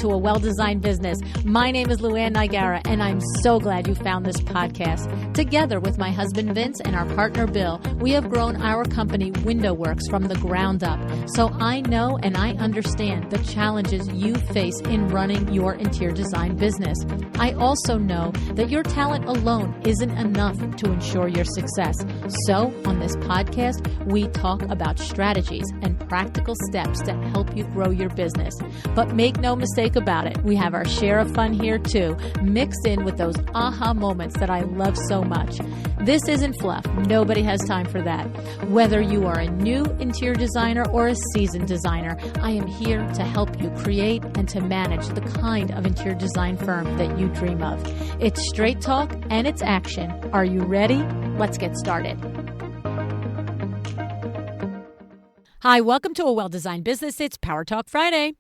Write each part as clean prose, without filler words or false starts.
to A Well-Designed Business. My name is LuAnn and I'm so glad you found this podcast. Together with my husband Vince and our partner Bill, we have grown our company WindowWorks from the ground up. So I know and I understand the challenges you face in running your interior design business. I also know that your talent alone isn't enough to ensure your success. So on this podcast, we talk about strategies and practical steps to help you grow your business. But make no mistake about it, we have our share of fun here too, mixed in with those aha moments that I love so much. This isn't fluff. Nobody has time for that. Whether you are a new interior designer or a seasoned designer, I am here to help you create and to manage the kind of interior design firm that you dream of. It's straight talk and it's action. Are you ready? Let's get started. Hi, welcome to A Well-Designed Business. It's Power Talk Friday.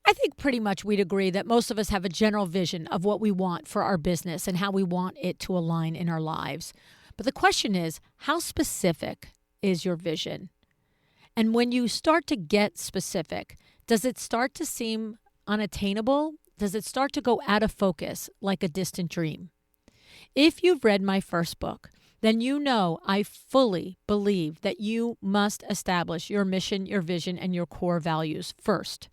I think pretty much we'd agree that most of us have a general vision of what we want for our business and how we want it to align in our lives. But the question is, how specific is your vision? And when you start to get specific, does it start to seem unattainable? Does it start to go out of focus like a distant dream? If you've read my first book, then you know I fully believe that you must establish your mission, your vision, and your core values first.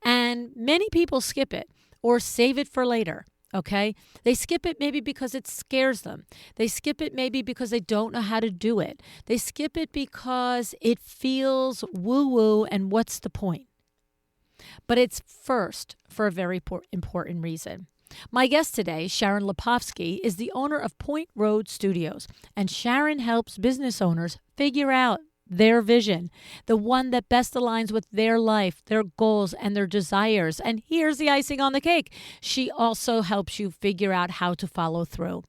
And many people skip it or save it for later, okay? They skip it maybe because it scares them. They skip it maybe because they don't know how to do it. They skip it because it feels woo-woo, and what's the point? But it's first for a very important reason. My guest today, Sharon Lipovsky, is the owner of Point Road Studios, and Sharon helps business owners figure out their vision, the one that best aligns with their life, their goals, and their desires. And here's the icing on the cake. She also helps you figure out how to follow through.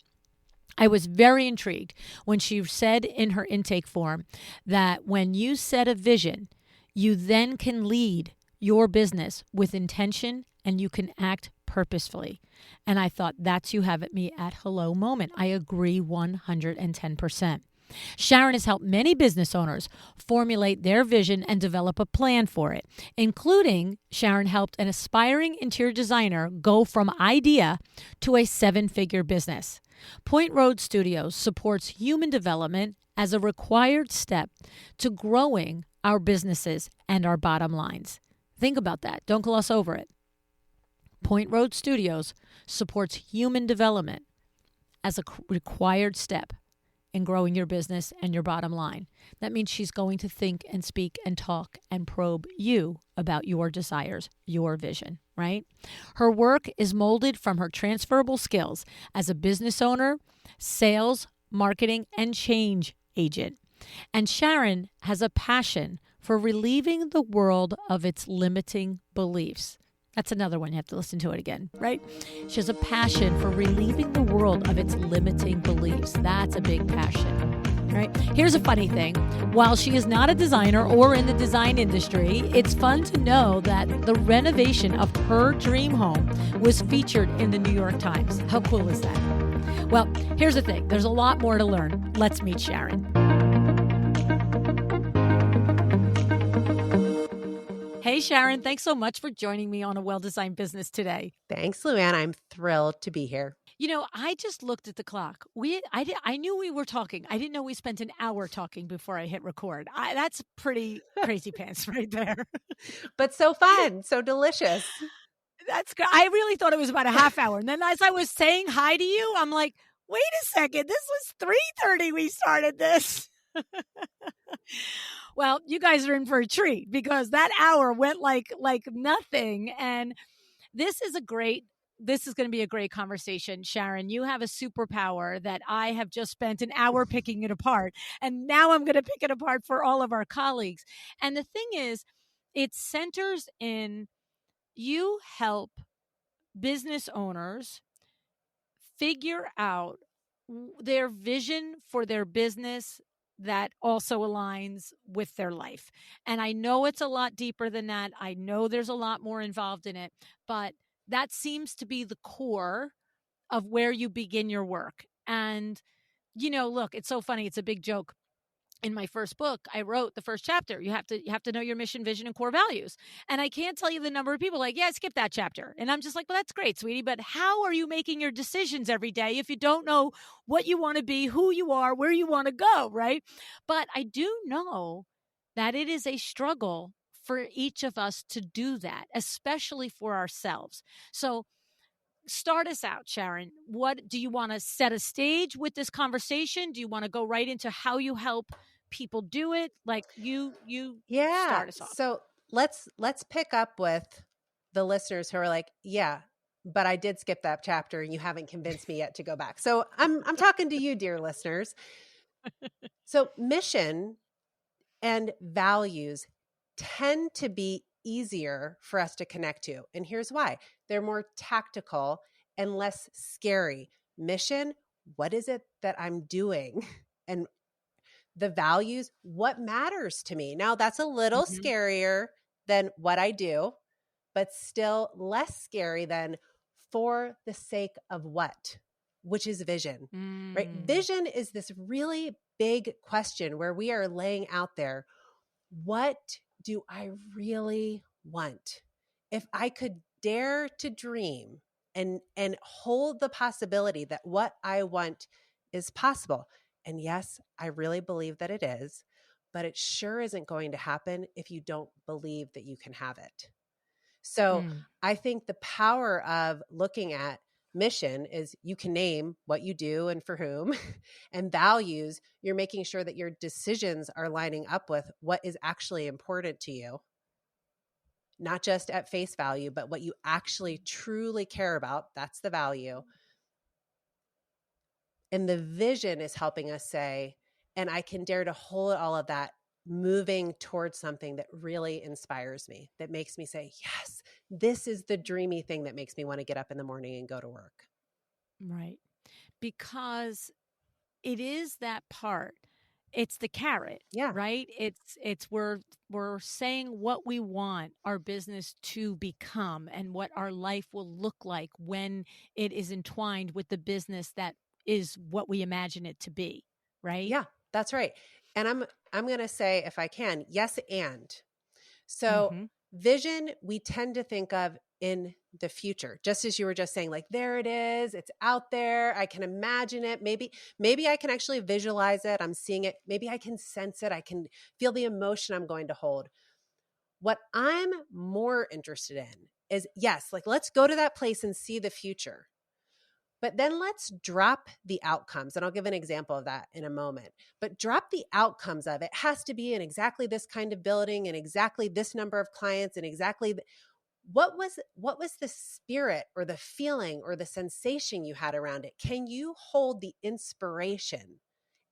I was very intrigued when she said in her intake form that when you set a vision, you then can lead your business with intention and you can act purposefully. And I thought, that's you have me at hello moment. I agree 110%. Sharon has helped many business owners formulate their vision and develop a plan for it, including Sharon helped an aspiring interior designer go from idea to a 7-figure business. Point Road Studios supports human development as a required step to growing our businesses and our bottom lines. Think about that. Don't gloss over it. Point Road Studios supports human development as a required step in growing your business and your bottom line. That means she's going to think and speak and talk and probe you about your desires, your vision, right? Her work is molded from her transferable skills as a business owner, sales, marketing, and change agent. And Sharon has a passion for relieving the world of its limiting beliefs. That's another one. You have to listen to it again, right? She has a passion for relieving the world of its limiting beliefs. That's a big passion, right? Here's a funny thing. While she is not a designer or in the design industry, it's fun to know that the renovation of her dream home was featured in the New York Times. How cool is that? Well, here's the thing. There's a lot more to learn. Let's meet Sharon. Hey, Sharon, thanks so much for joining me on A Well-Designed Business today. Thanks, LuAnn. I'm thrilled to be here. You know, I just looked at the clock. I knew we were talking. I didn't know we spent an hour talking before I hit record. That's pretty crazy pants right there. But so fun, so delicious. That's good. I really thought it was about a half hour. And then as I was saying hi to you, I'm like, wait a second. This was 3:30 we started this. Well, you guys are in for a treat because that hour went like nothing. And this is going to be a great conversation. Sharon, you have a superpower that I have just spent an hour picking it apart. And now I'm going to pick it apart for all of our colleagues. And the thing is, it centers in you help business owners figure out their vision for their business that also aligns with their life. And I know it's a lot deeper than that. I know there's a lot more involved in it, but that seems to be the core of where you begin your work. And, you know, look, it's so funny. It's a big joke. in my first book, I wrote the first chapter. You have to know your mission, vision, and core values. And I can't tell you the number of people like, yeah, skip that chapter. And I'm just like, well, that's great, sweetie. But how are you making your decisions every day if you don't know what you want to be, who you are, where you want to go, right? But I do know that it is a struggle for each of us to do that, especially for ourselves. So start us out, Sharon. What do you want to set a stage with this conversation? Do you want to go right into how you help people do it? Like you Yeah. start us off. So let's pick up with the listeners who are like, yeah, but I did skip that chapter and you haven't convinced me yet to go back. So I'm talking to you, dear listeners. So mission and values tend to be easier for us to connect to. And here's why. They're more tactical and less scary. Mission, what is it that I'm doing? And the values, what matters to me? Now, that's a little Mhm. scarier than what I do, but still less scary than for the sake of what, which is vision, right? Mm. Vision is this really big question where we are laying out there, what do I really want? If I could dare to dream and hold the possibility that what I want is possible. And yes, I really believe that it is, but it sure isn't going to happen if you don't believe that you can have it. So Mm. I think the power of looking at mission is you can name what you do and for whom, and values, you're making sure that your decisions are lining up with what is actually important to you, not just at face value, but what you actually truly care about. That's the value. And the vision is helping us say, and I can dare to hold all of that moving towards something that really inspires me, that makes me say, yes, this is the dreamy thing that makes me want to get up in the morning and go to work. Right. Because it is that part. It's the carrot, Yeah. right? It's we're saying what we want our business to become and what our life will look like when it is entwined with the business that is what we imagine it to be, right? Yeah, that's right. And I'm going to say, if I can, yes, and. So Mhm. vision, we tend to think of in the future, just as you were just saying, like, there it is, it's out there, I can imagine it. Maybe I can actually visualize it. I'm seeing it. Maybe I can sense it. I can feel the emotion I'm going to hold. What I'm more interested in is, yes, like, let's go to that place and see the future. But then let's drop the outcomes. And I'll give an example of that in a moment. But drop the outcomes of it. It has to be in exactly this kind of building and exactly this number of clients and exactly what was the spirit or the feeling or the sensation you had around it? Can you hold the inspiration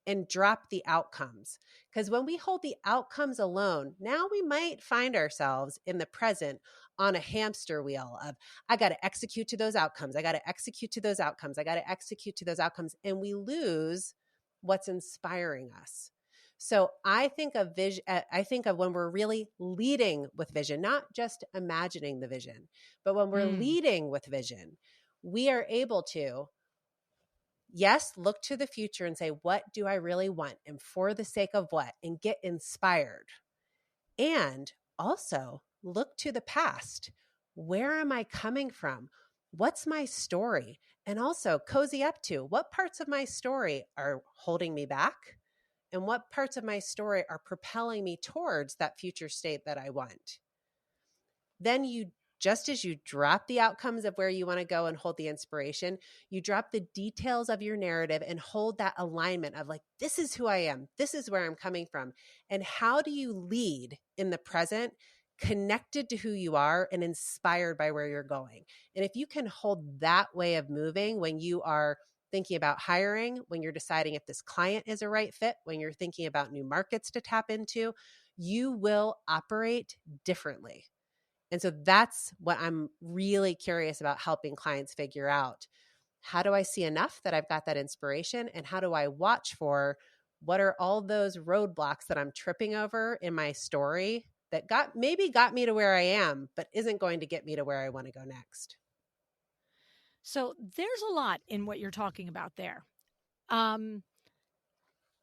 and drop the outcomes? Because when we hold the outcomes alone, now we might find ourselves in the present on a hamster wheel of, I got to execute to those outcomes. I got to execute to those outcomes. I got to execute to those outcomes. And we lose what's inspiring us. So I think of vision. I think of when we're really leading with vision, not just imagining the vision, but when we're Mm. leading with vision, we are able to, yes, look to the future and say, what do I really want? And for the sake of what? And get inspired. And also look to the past. Where am I coming from? What's my story? And also cozy up to, what parts of my story are holding me back? And what parts of my story are propelling me towards that future state that I want? Then you, just as you drop the outcomes of where you want to go and hold the inspiration, you drop the details of your narrative and hold that alignment of, like, this is who I am, this is where I'm coming from. And how do you lead in the present, connected to who you are and inspired by where you're going? And if you can hold that way of moving when you are thinking about hiring, when you're deciding if this client is a right fit, when you're thinking about new markets to tap into, you will operate differently. And so that's what I'm really curious about helping clients figure out. How do I see enough that I've got that inspiration? And how do I watch for what are all those roadblocks that I'm tripping over in my story that maybe got me to where I am, but isn't going to get me to where I want to go next? So there's a lot in what you're talking about there. Um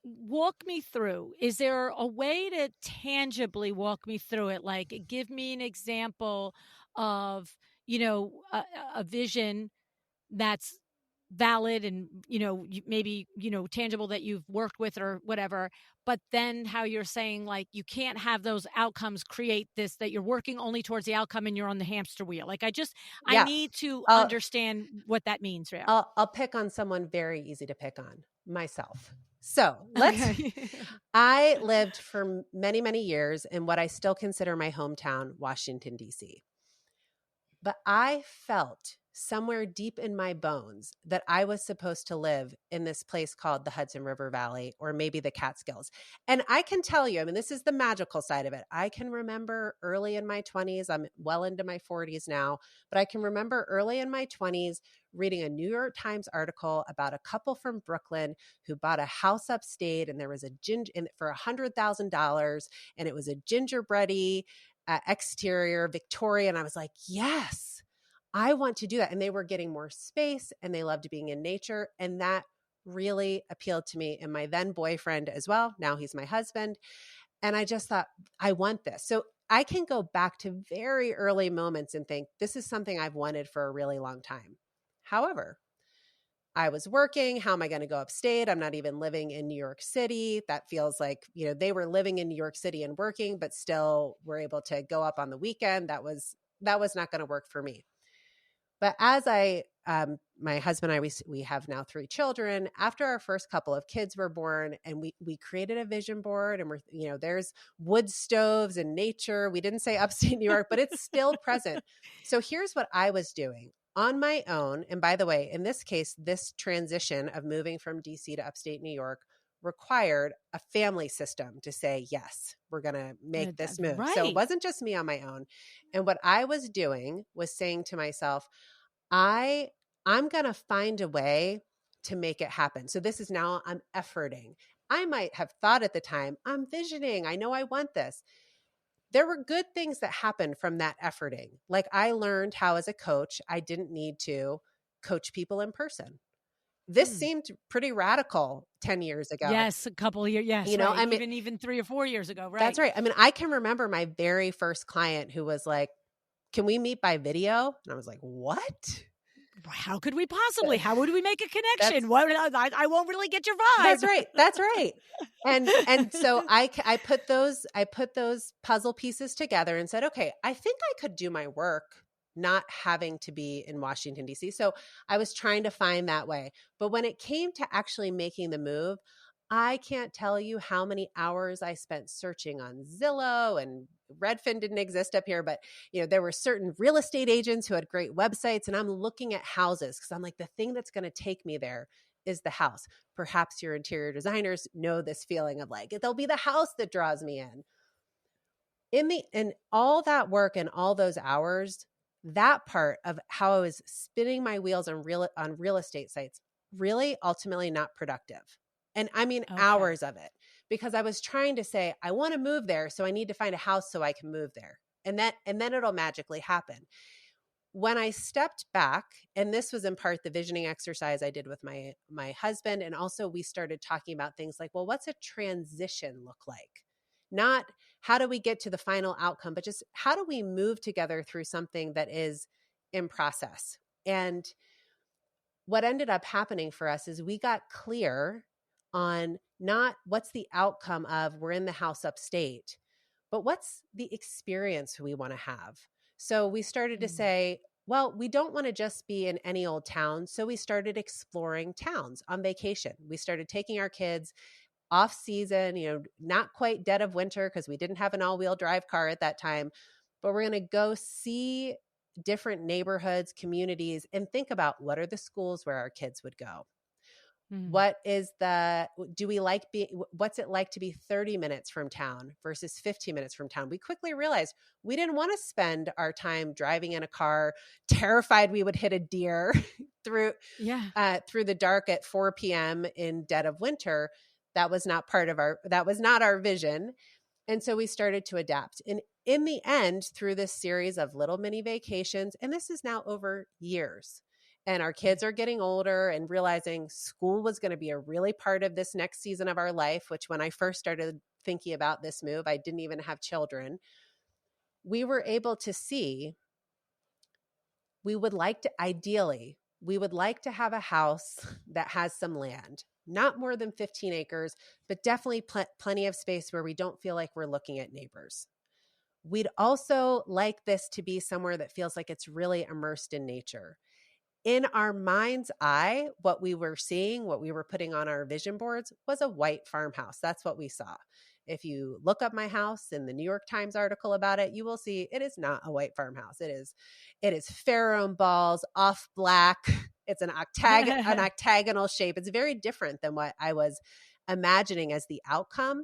walk me through. Is there a way to tangibly walk me through it? Like, give me an example of, a vision that's valid and, maybe, tangible that you've worked with or whatever. But then how you're saying, like, you can't have those outcomes create this, that you're working only towards the outcome and you're on the hamster wheel. Like, I Yeah. need to I'll, understand what that means. Yeah. I'll pick on someone very easy to pick on, myself. So Okay. I lived for many, many years in what I still consider my hometown, Washington, D.C. But I felt somewhere deep in my bones that I was supposed to live in this place called the Hudson River Valley, or maybe the Catskills. And I can tell you, I mean, this is the magical side of it. I can remember early in my 20s, I'm well into my 40s now, but I can remember early in my 20s reading a New York Times article about a couple from Brooklyn who bought a house upstate, and there was a ginger for $100,000, and it was a gingerbready exterior Victorian. I was like, yes, I want to do that. And they were getting more space and they loved being in nature. And that really appealed to me and my then boyfriend as well. Now he's my husband. And I just thought, I want this. So I can go back to very early moments and think, this is something I've wanted for a really long time. However, I was working. How am I going to go upstate? I'm not even living in New York City. That feels like, they were living in New York City and working, but still were able to go up on the weekend. That was not going to work for me. But as my husband and I, we have now 3 children. After our first couple of kids were born, and we created a vision board, and there's wood stoves and nature. We didn't say upstate New York, but it's still present. So here's what I was doing on my own. And by the way, in this case, this transition of moving from DC to upstate New York required a family system to say, yes, we're going to make this move. So it Right. wasn't just me on my own. And what I was doing was saying to myself, I'm going to find a way to make it happen. So this is now I'm efforting. I might have thought at the time, I'm visioning. I know I want this. There were good things that happened from that efforting. Like I learned how as a coach, I didn't need to coach people in person. This seemed pretty radical 10 years ago. Yes, a couple of years. Yes, right. I mean, Even 3 or 4 years ago, right? that's right. I mean, I can remember my very first client who was like, can we meet by video? And I was like, what? How could we possibly? How would we make a That's connection? What I won't really get your vibe. That's right. That's right. And so I put those puzzle pieces together and said, okay, I think I could do my work not having to be in Washington, D.C. So I was trying to find that way. But when it came to actually making the move, I can't tell you how many hours I spent searching on Zillow, and Redfin didn't exist up here, but there were certain real estate agents who had great websites, and I'm looking at houses because I'm like, the thing that's going to take me there is the house. Perhaps your interior designers know this feeling of like, it'll be the house that draws me in. In all that work and all those hours, that part of how I was spinning my wheels on real estate sites, really ultimately not productive. And I mean hours of it, because I was trying to say, I want to move there, so I need to find a house so I can move there. And then it'll magically happen. When I stepped back, and this was in part the visioning exercise I did with my husband, and also we started talking about things like, well, what's a transition look like? Not how do we get to the final outcome, but just how do we move together through something that is in process? And what ended up happening for us is we got clear on not what's the outcome of we're in the house upstate, but what's the experience we want to have. So we started to say, well, we don't want to just be in any old town. So we started exploring towns on vacation. We started taking our kids off season, not quite dead of winter because we didn't have an all-wheel drive car at that time, but we're going to go see different neighborhoods, communities, and think about what are the schools where our kids would go. What's it like to be 30 minutes from town versus 15 minutes from town? We quickly realized we didn't want to spend our time driving in a car, terrified we would hit a deer through the dark at 4 p.m. in dead of winter. That was not our vision. And so we started to adapt. And in the end, through this series of little mini vacations, and this is now over years, and our kids are getting older and realizing school was going to be a really part of this next season of our life, which when I first started thinking about this move, I didn't even have children. We were able to see we would like to, ideally, we would like to have a house that has some land, not more than 15 acres, but definitely plenty of space where we don't feel like we're looking at neighbors. We'd also like this to be somewhere that feels like it's really immersed in nature. In our mind's eye, what we were seeing, what we were putting on our vision boards was a white farmhouse. That's what we saw. If you look up my house in the New York Times article about it, you will see it is not a white farmhouse. It is Pharaoh balls, off black. It's an octagonal shape. It's very different than what I was imagining as the outcome,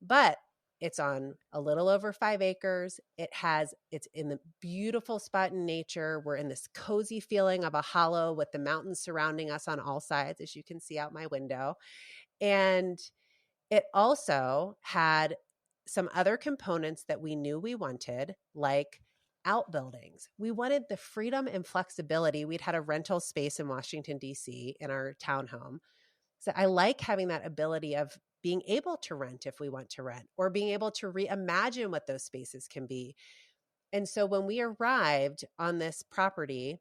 but it's on a little over 5 acres. It's in the beautiful spot in nature. We're in this cozy feeling of a hollow with the mountains surrounding us on all sides, as you can see out my window. And it also had some other components that we knew we wanted, like outbuildings. We wanted the freedom and flexibility. We'd had a rental space in Washington, D.C. in our townhome. So I like having that ability of being able to rent if we want to rent, or being able to reimagine what those spaces can be. And so when we arrived on this property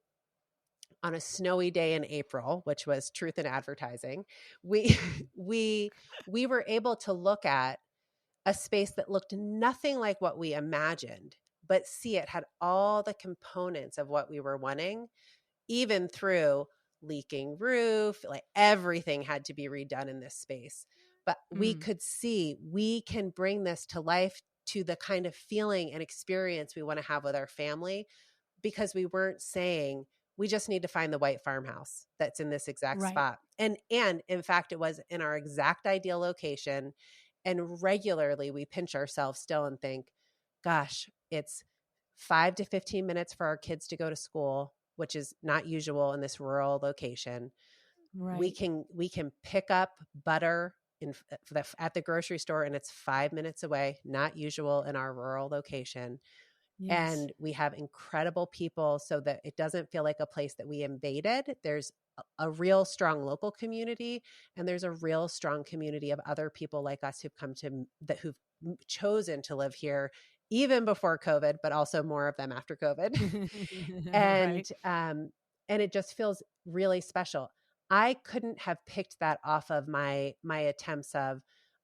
on a snowy day in April, which was truth in advertising, we we we were able to look at a space that looked nothing like what we imagined, but see it had all the components of what we were wanting, even through leaking roof, like everything had to be redone in this space. But we could see we can bring this to life, to the kind of feeling and experience we want to have with our family, because we weren't saying we just need to find the white farmhouse that's in this exact Right. spot. And in fact, it was in our exact ideal location. And regularly we pinch ourselves still and think, gosh, it's 5 to 15 minutes for our kids to go to school, which is not usual in this rural location. We Right. can pick up butter at the grocery store, and it's 5 minutes away, not usual in our rural location. Yes. And we have incredible people, so that it doesn't feel like a place that we invaded. There's a real strong local community, and there's a real strong community of other people like us who've chosen to live here even before COVID, but also more of them after COVID. Right. And it just feels really special. I couldn't have picked that off of my attempts of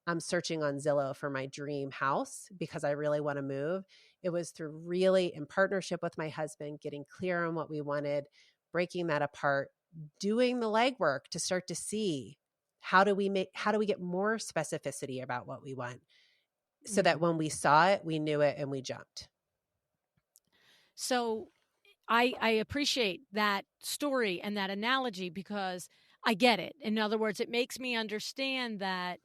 I'm searching on Zillow for my dream house because I really want to move. It was through really in partnership with my husband, getting clear on what we wanted, breaking that apart, doing the legwork to start to see how do we get more specificity about what we want, so that when we saw it, we knew it and we jumped. So I appreciate that story and that analogy because I get it. In other words, it makes me understand that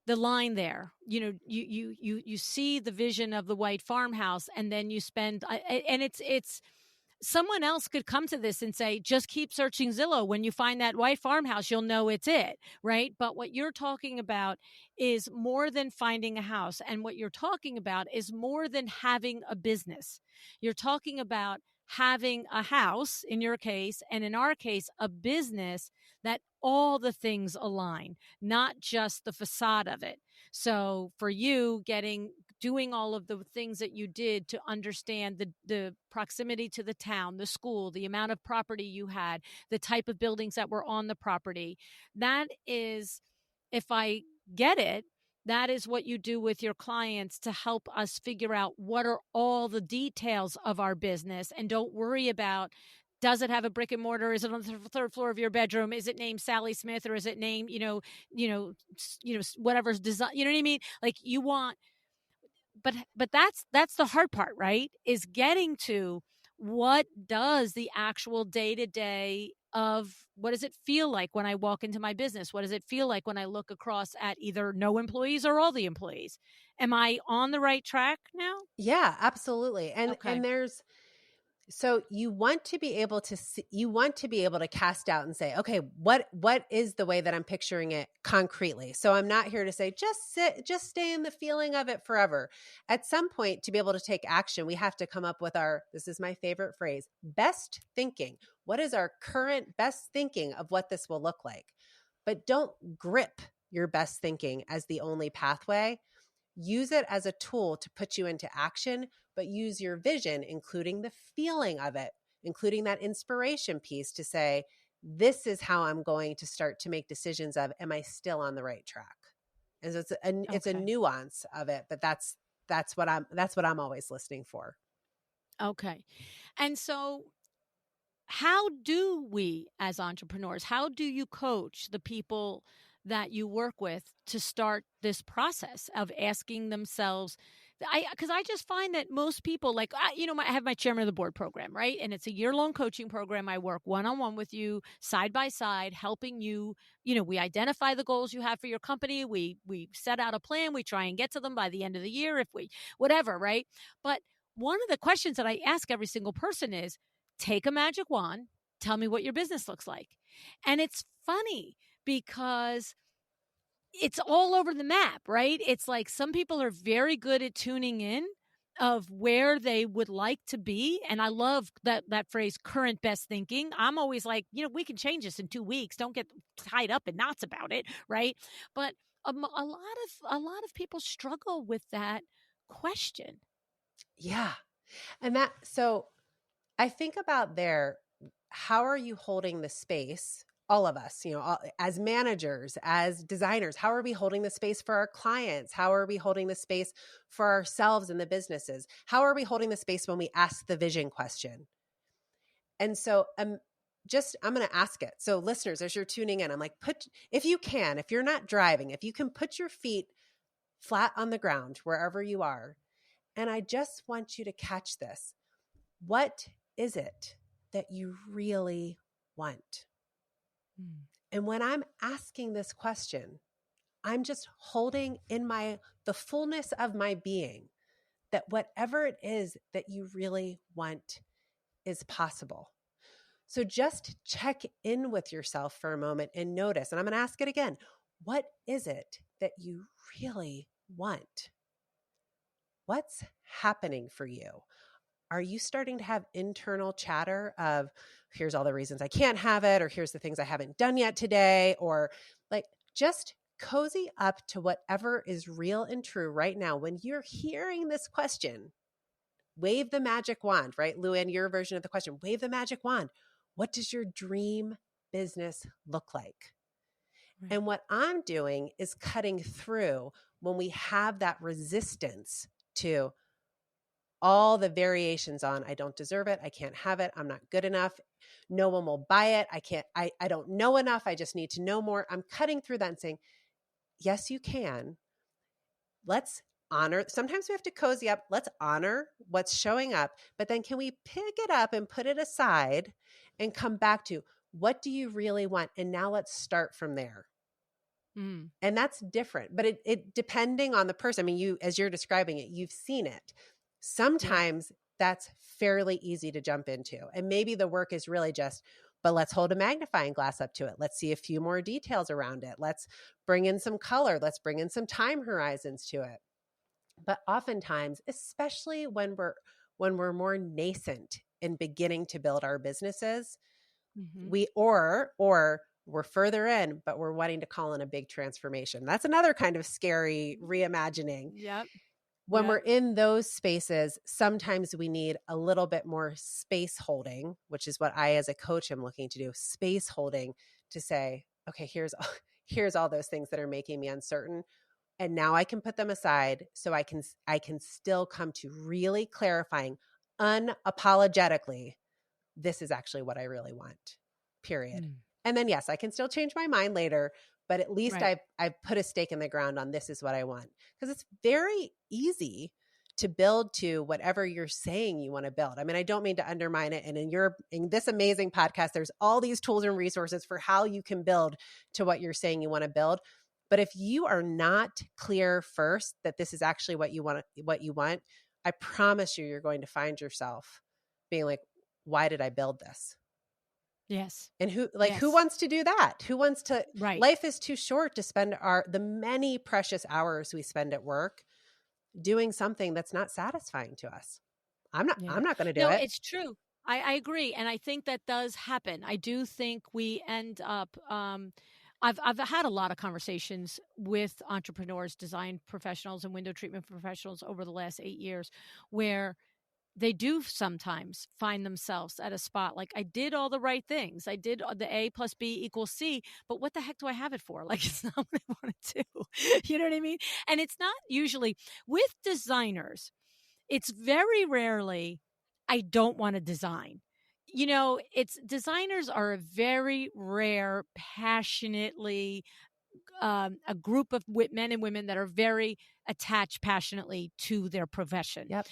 the line there, you see the vision of the white farmhouse, and then you spend, and it's someone else could come to this and say, just keep searching Zillow. When you find that white farmhouse, you'll know it's it, right? But what you're talking about is more than finding a house. And what you're talking about is more than having a business. You're talking about having a house in your case, and in our case, a business that all the things align, not just the facade of it. So for you, doing all of the things that you did to understand the proximity to the town, the school, the amount of property you had, the type of buildings that were on the property. That is, if I get it, that is what you do with your clients to help us figure out what are all the details of our business, and don't worry about, does it have a brick and mortar? Is it on the third floor of your bedroom? Is it named Sally Smith, or is it named, whatever's design? You know what I mean? Like you want, but that's the hard part, right? Is getting to what does the actual day to day of, what does it feel like when I walk into my business? What does it feel like when I look across at either no employees or all the employees? Am I on the right track now? Yeah, absolutely. And Okay. So you want to be able to see, you want to be able to cast out and say, okay, what is the way that I'm picturing it concretely? So I'm not here to say just sit, just stay in the feeling of it forever. At some point, to be able to take action, we have to come up with our, this is my favorite phrase, best thinking. What is our current best thinking of what this will look like? But don't grip your best thinking as the only pathway. Use it as a tool to put you into action, but use your vision, including the feeling of it, including that inspiration piece to say, this is how I'm going to start to make decisions of, am I still on the right track? And so it's a Okay. nuance of it, but that's what I'm always listening for. Okay. And so how do we as entrepreneurs, how do you coach the people that you work with to start this process of asking themselves? Because I just find that most people, like, I have my chairman of the board program, right? And it's a year-long coaching program. I work one-on-one with you, side by side, helping you. We identify the goals you have for your company. We set out a plan. We try and get to them by the end of the year, if we, whatever, right? But one of the questions that I ask every single person is, take a magic wand, tell me what your business looks like. And it's funny because it's all over the map, right? It's like some people are very good at tuning in of where they would like to be. And I love that phrase, current best thinking. I'm always like, we can change this in 2 weeks. Don't get tied up in knots about it, right? But a lot of people struggle with that question. Yeah. So I think about how are you holding the space? All of us, as managers, as designers, how are we holding the space for our clients? How are we holding the space for ourselves and the businesses? How are we holding the space when we ask the vision question? And so I'm going to ask it. So listeners, as you're tuning in, I'm like, if you're not driving, if you can put your feet flat on the ground, wherever you are, and I just want you to catch this. What is it that you really want? Mm. And when I'm asking this question, I'm just holding in the fullness of my being that whatever it is that you really want is possible. So just check in with yourself for a moment and notice, and I'm going to ask it again. What is it that you really want? What's happening for you? Are you starting to have internal chatter of, here's all the reasons I can't have it, or here's the things I haven't done yet today, or like just cozy up to whatever is real and true right now. When you're hearing this question, wave the magic wand, right? LuAnn, your version of the question, wave the magic wand. What does your dream business look like? Right. And what I'm doing is cutting through when we have that resistance to all the variations on, I don't deserve it, I can't have it, I'm not good enough, no one will buy it, I don't know enough, I just need to know more. I'm cutting through that and saying, yes, you can. Let's honor, sometimes we have to cozy up, let's honor what's showing up, but then can we pick it up and put it aside and come back to, what do you really want? And now let's start from there. Mm. And that's different, but it depending on the person. I mean, as you're describing it, you've seen it. Sometimes that's fairly easy to jump into. And maybe the work is really just, but let's hold a magnifying glass up to it. Let's see a few more details around it. Let's bring in some color. Let's bring in some time horizons to it. But oftentimes, especially when we're more nascent in beginning to build our businesses, Mm-hmm. or we're further in, but we're wanting to call in a big transformation. That's another kind of scary reimagining. Yep. When Yep. we're in those spaces, sometimes we need a little bit more space holding, which is what I, as a coach, am looking to do. Space holding to say, okay, here's all those things that are making me uncertain. And now I can put them aside so I can still come to really clarifying unapologetically, this is actually what I really want, period. Mm. And then, yes, I can still change my mind later, but at least Right. I've put a stake in the ground on, this is what I want. Because it's very easy to build to whatever you're saying you want to build. I mean, I don't mean to undermine it. And in this amazing podcast, there's all these tools and resources for how you can build to what you're saying you want to build. But if you are not clear first that this is actually what you want, I promise you're going to find yourself being like, why did I build this? Yes. And who Yes. wants to do that? Who wants to, Right. life is too short to spend the many precious hours we spend at work doing something that's not satisfying to us. Yeah. I'm not going to do No, it. it's true. I agree. And I think that does happen. I do think we end up, I've had a lot of conversations with entrepreneurs, design professionals, and window treatment professionals over the last 8 years where they do sometimes find themselves at a spot like, I did all the right things. I did the A plus B equals C, but what the heck do I have it for? Like, it's not what I want to do. You know what I mean? And it's not usually with designers, it's very rarely, I don't want to design. You know, it's designers are a very rare, passionately a group of men and women that are very attached passionately to their profession. Yep.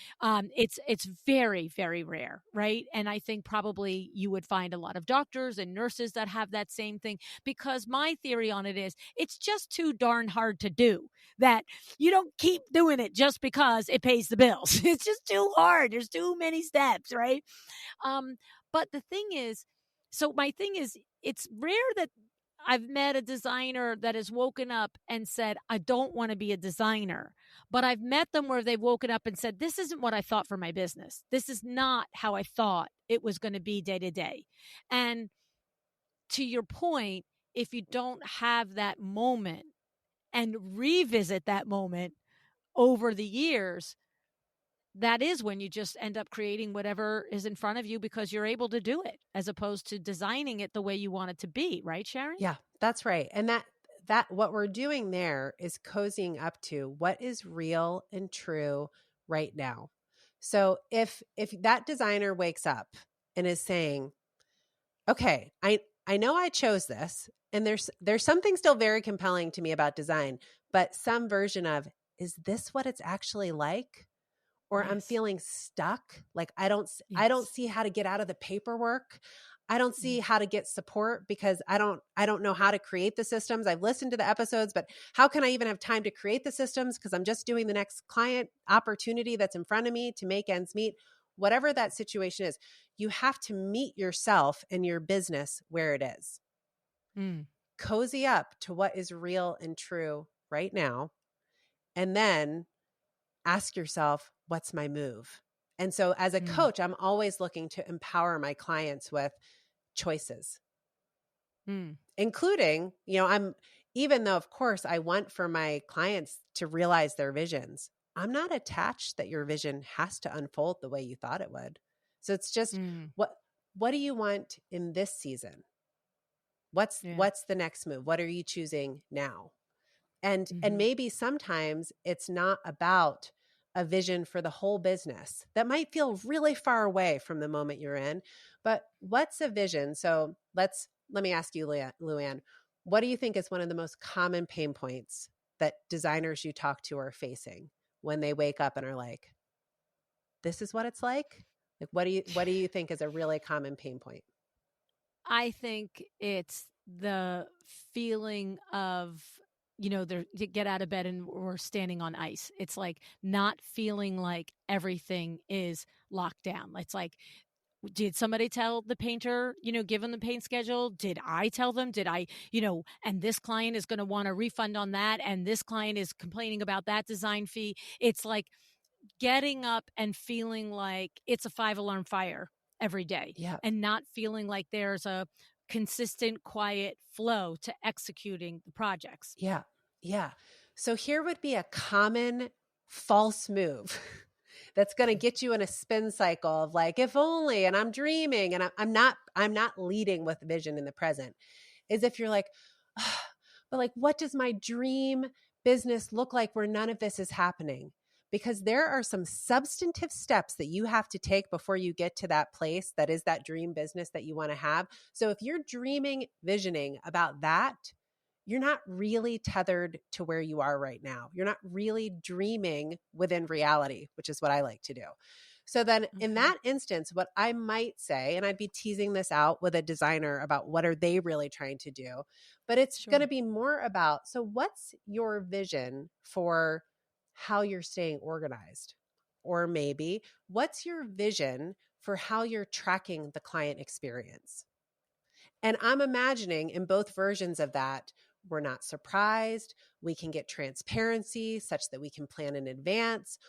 It's very very rare, right? And I think probably you would find a lot of doctors and nurses that have that same thing, because my theory on it is it's just too darn hard to do, that you don't keep doing it just because it pays the bills. It's just too hard. There's too many steps, right? Um, but the thing is, so my thing is, it's rare that I've met a designer that has woken up and said, I don't want to be a designer. But I've met them where they've woken up and said, this isn't what I thought for my business. This is not how I thought it was going to be day to day. And to your point, if you don't have that moment and revisit that moment over the years, that is when you just end up creating whatever is in front of you because you're able to do it, as opposed to designing it the way you want it to be. Right, Sharon? Yeah, that's right. And that what we're doing there is cozying up to what is real and true right now. So if that designer wakes up and is saying, okay, I know I chose this, and there's something still very compelling to me about design, but some version of, is this what it's actually like? Or I'm Yes. feeling stuck, like I don't Yes. see how to get out of the paperwork. I don't see Yeah. how to get support because I don't know how to create the systems. I've listened to the episodes, but how can I even have time to create the systems because I'm just doing the next client opportunity that's in front of me to make ends meet. Whatever that situation is, you have to meet yourself and your business where it is. Mm. Cozy up to what is real and true right now, and then ask yourself, what's my move? And so as a Mm. coach, I'm always looking to empower my clients with choices, Mm. including, even though, of course, I want for my clients to realize their visions, I'm not attached that your vision has to unfold the way you thought it would. So it's just, Mm. what do you want in this season? Yeah. What's the next move? What are you choosing now? And Mm-hmm. maybe sometimes it's not about a vision for the whole business. That might feel really far away from the moment you're in, but what's a vision? So let me ask you, LuAnn, what do you think is one of the most common pain points that designers you talk to are facing when they wake up and are like, this is what it's like? Like what do you think is a really common pain point? I think it's the feeling of, they're you get out of bed and we're standing on ice. It's like not feeling like everything is locked down. It's like, did somebody tell the painter, give them the paint schedule? Did I tell them? Did I, and this client is going to want a refund on that. And this client is complaining about that design fee. It's like getting up and feeling like it's a 5 alarm fire every day, Yeah. and not feeling like there's a consistent, quiet flow to executing the projects. Yeah. Yeah. So here would be a common false move that's going to get you in a spin cycle of like, if only, and I'm dreaming, and I'm not leading with vision in the present. Is if you're like, "Ah, but like, what does my dream business look like where none of this is happening? Because there are some substantive steps that you have to take before you get to that place that is that dream business that you want to have. So if you're dreaming, visioning about that, you're not really tethered to where you are right now. You're not really dreaming within reality, which is what I like to do. So then in Okay. that instance, what I might say, and I'd be teasing this out with a designer about what are they really trying to do, but it's going to Sure. be more about, so what's your vision for how you're staying organized? Or maybe what's your vision for how you're tracking the client experience. And I'm imagining in both versions of that, we're not surprised. We can get transparency such that we can plan in advance.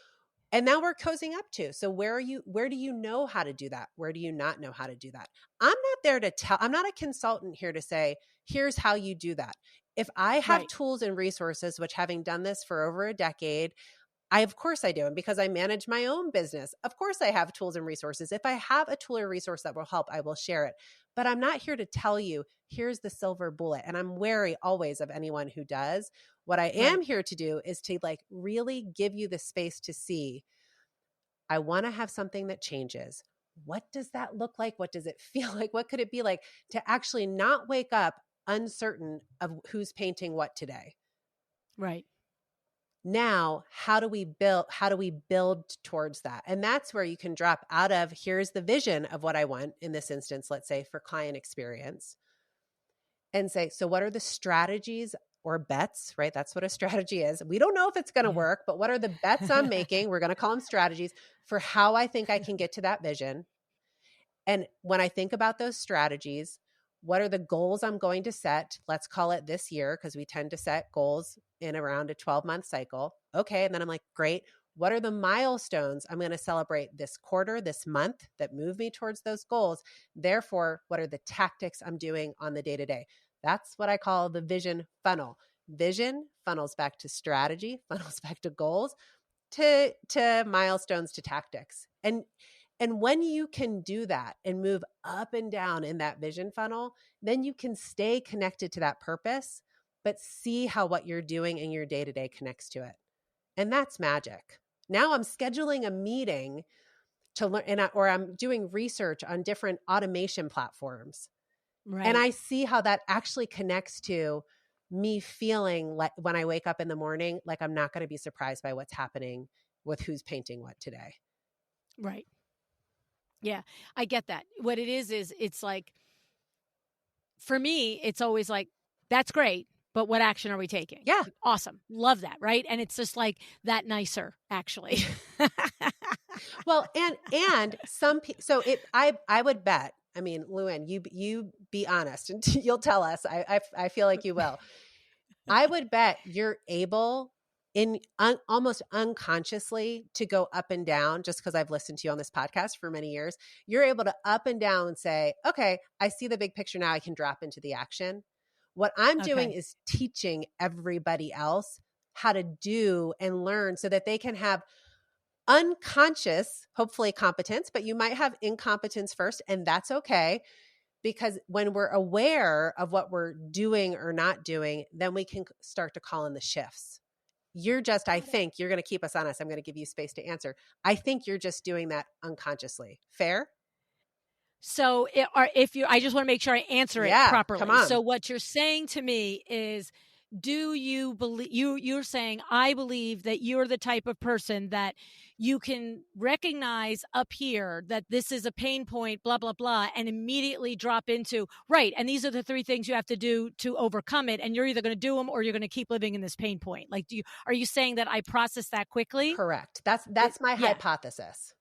And now we're cozying up to. So where do you know how to do that? Where do you not know how to do that? I'm not there to tell, I'm not a consultant here to say, here's how you do that. If I have Right. tools and resources, which having done this for over a decade, of course I do. And because I manage my own business, of course I have tools and resources. If I have a tool or resource that will help, I will share it. But I'm not here to tell you, here's the silver bullet. And I'm wary always of anyone who does. What I am Right. here to do is to like really give you the space to see, I want to have something that changes. What does that look like? What does it feel like? What could it be like to actually not wake up uncertain of who's painting what today? Right. Now, how do we build towards that? And that's where you can drop out of, here's the vision of what I want in this instance, let's say for client experience, and say, so what are the strategies or bets, right? That's what a strategy is. We don't know if it's going to work, but what are the bets I'm making? We're going to call them strategies for how I think I can get to that vision. And when I think about those strategies, what are the goals I'm going to set? Let's call it this year, because we tend to set goals in around a 12-month cycle. Okay. And then I'm like, great. What are the milestones I'm going to celebrate this quarter, this month that move me towards those goals? Therefore, what are the tactics I'm doing on the day-to-day? That's what I call the vision funnel. Vision funnels back to strategy, funnels back to goals, to milestones, to tactics. And when you can do that and move up and down in that vision funnel, then you can stay connected to that purpose, but see how what you're doing in your day-to-day connects to it. And that's magic. Now I'm scheduling a meeting to learn, or I'm doing research on different automation platforms. Right. And I see how that actually connects to me feeling like when I wake up in the morning, like I'm not going to be surprised by what's happening with who's painting what today. Right. Yeah, I get that. What it is it's like, for me, it's always like, that's great, but what action are we taking? Yeah. Awesome. Love that, right? And it's just like that nicer, actually. Well, and so I would bet, I mean, LuAnn, you be honest and you'll tell us. I feel like you will. I would bet you're able almost unconsciously to go up and down, just because I've listened to you on this podcast for many years. You're able to up and down and say, okay, I see the big picture now. I can drop into the action. What I'm doing is teaching everybody else how to do and learn so that they can have unconscious, hopefully competence, but you might have incompetence first, and that's okay. Because when we're aware of what we're doing or not doing, then we can start to call in the shifts. I think you're going to keep us honest. I'm going to give you space to answer. I think you're just doing that unconsciously. Fair? So I just want to make sure I answer it properly. Come on. So what you're saying to me is, do you believe, you're saying, I believe that you're the type of person that you can recognize up here that this is a pain point, blah, blah, blah, and immediately drop into, right, and these are the 3 things you have to do to overcome it, and you're either going to do them or you're going to keep living in this pain point. Like, are you saying that I process that quickly? Correct. That's my hypothesis.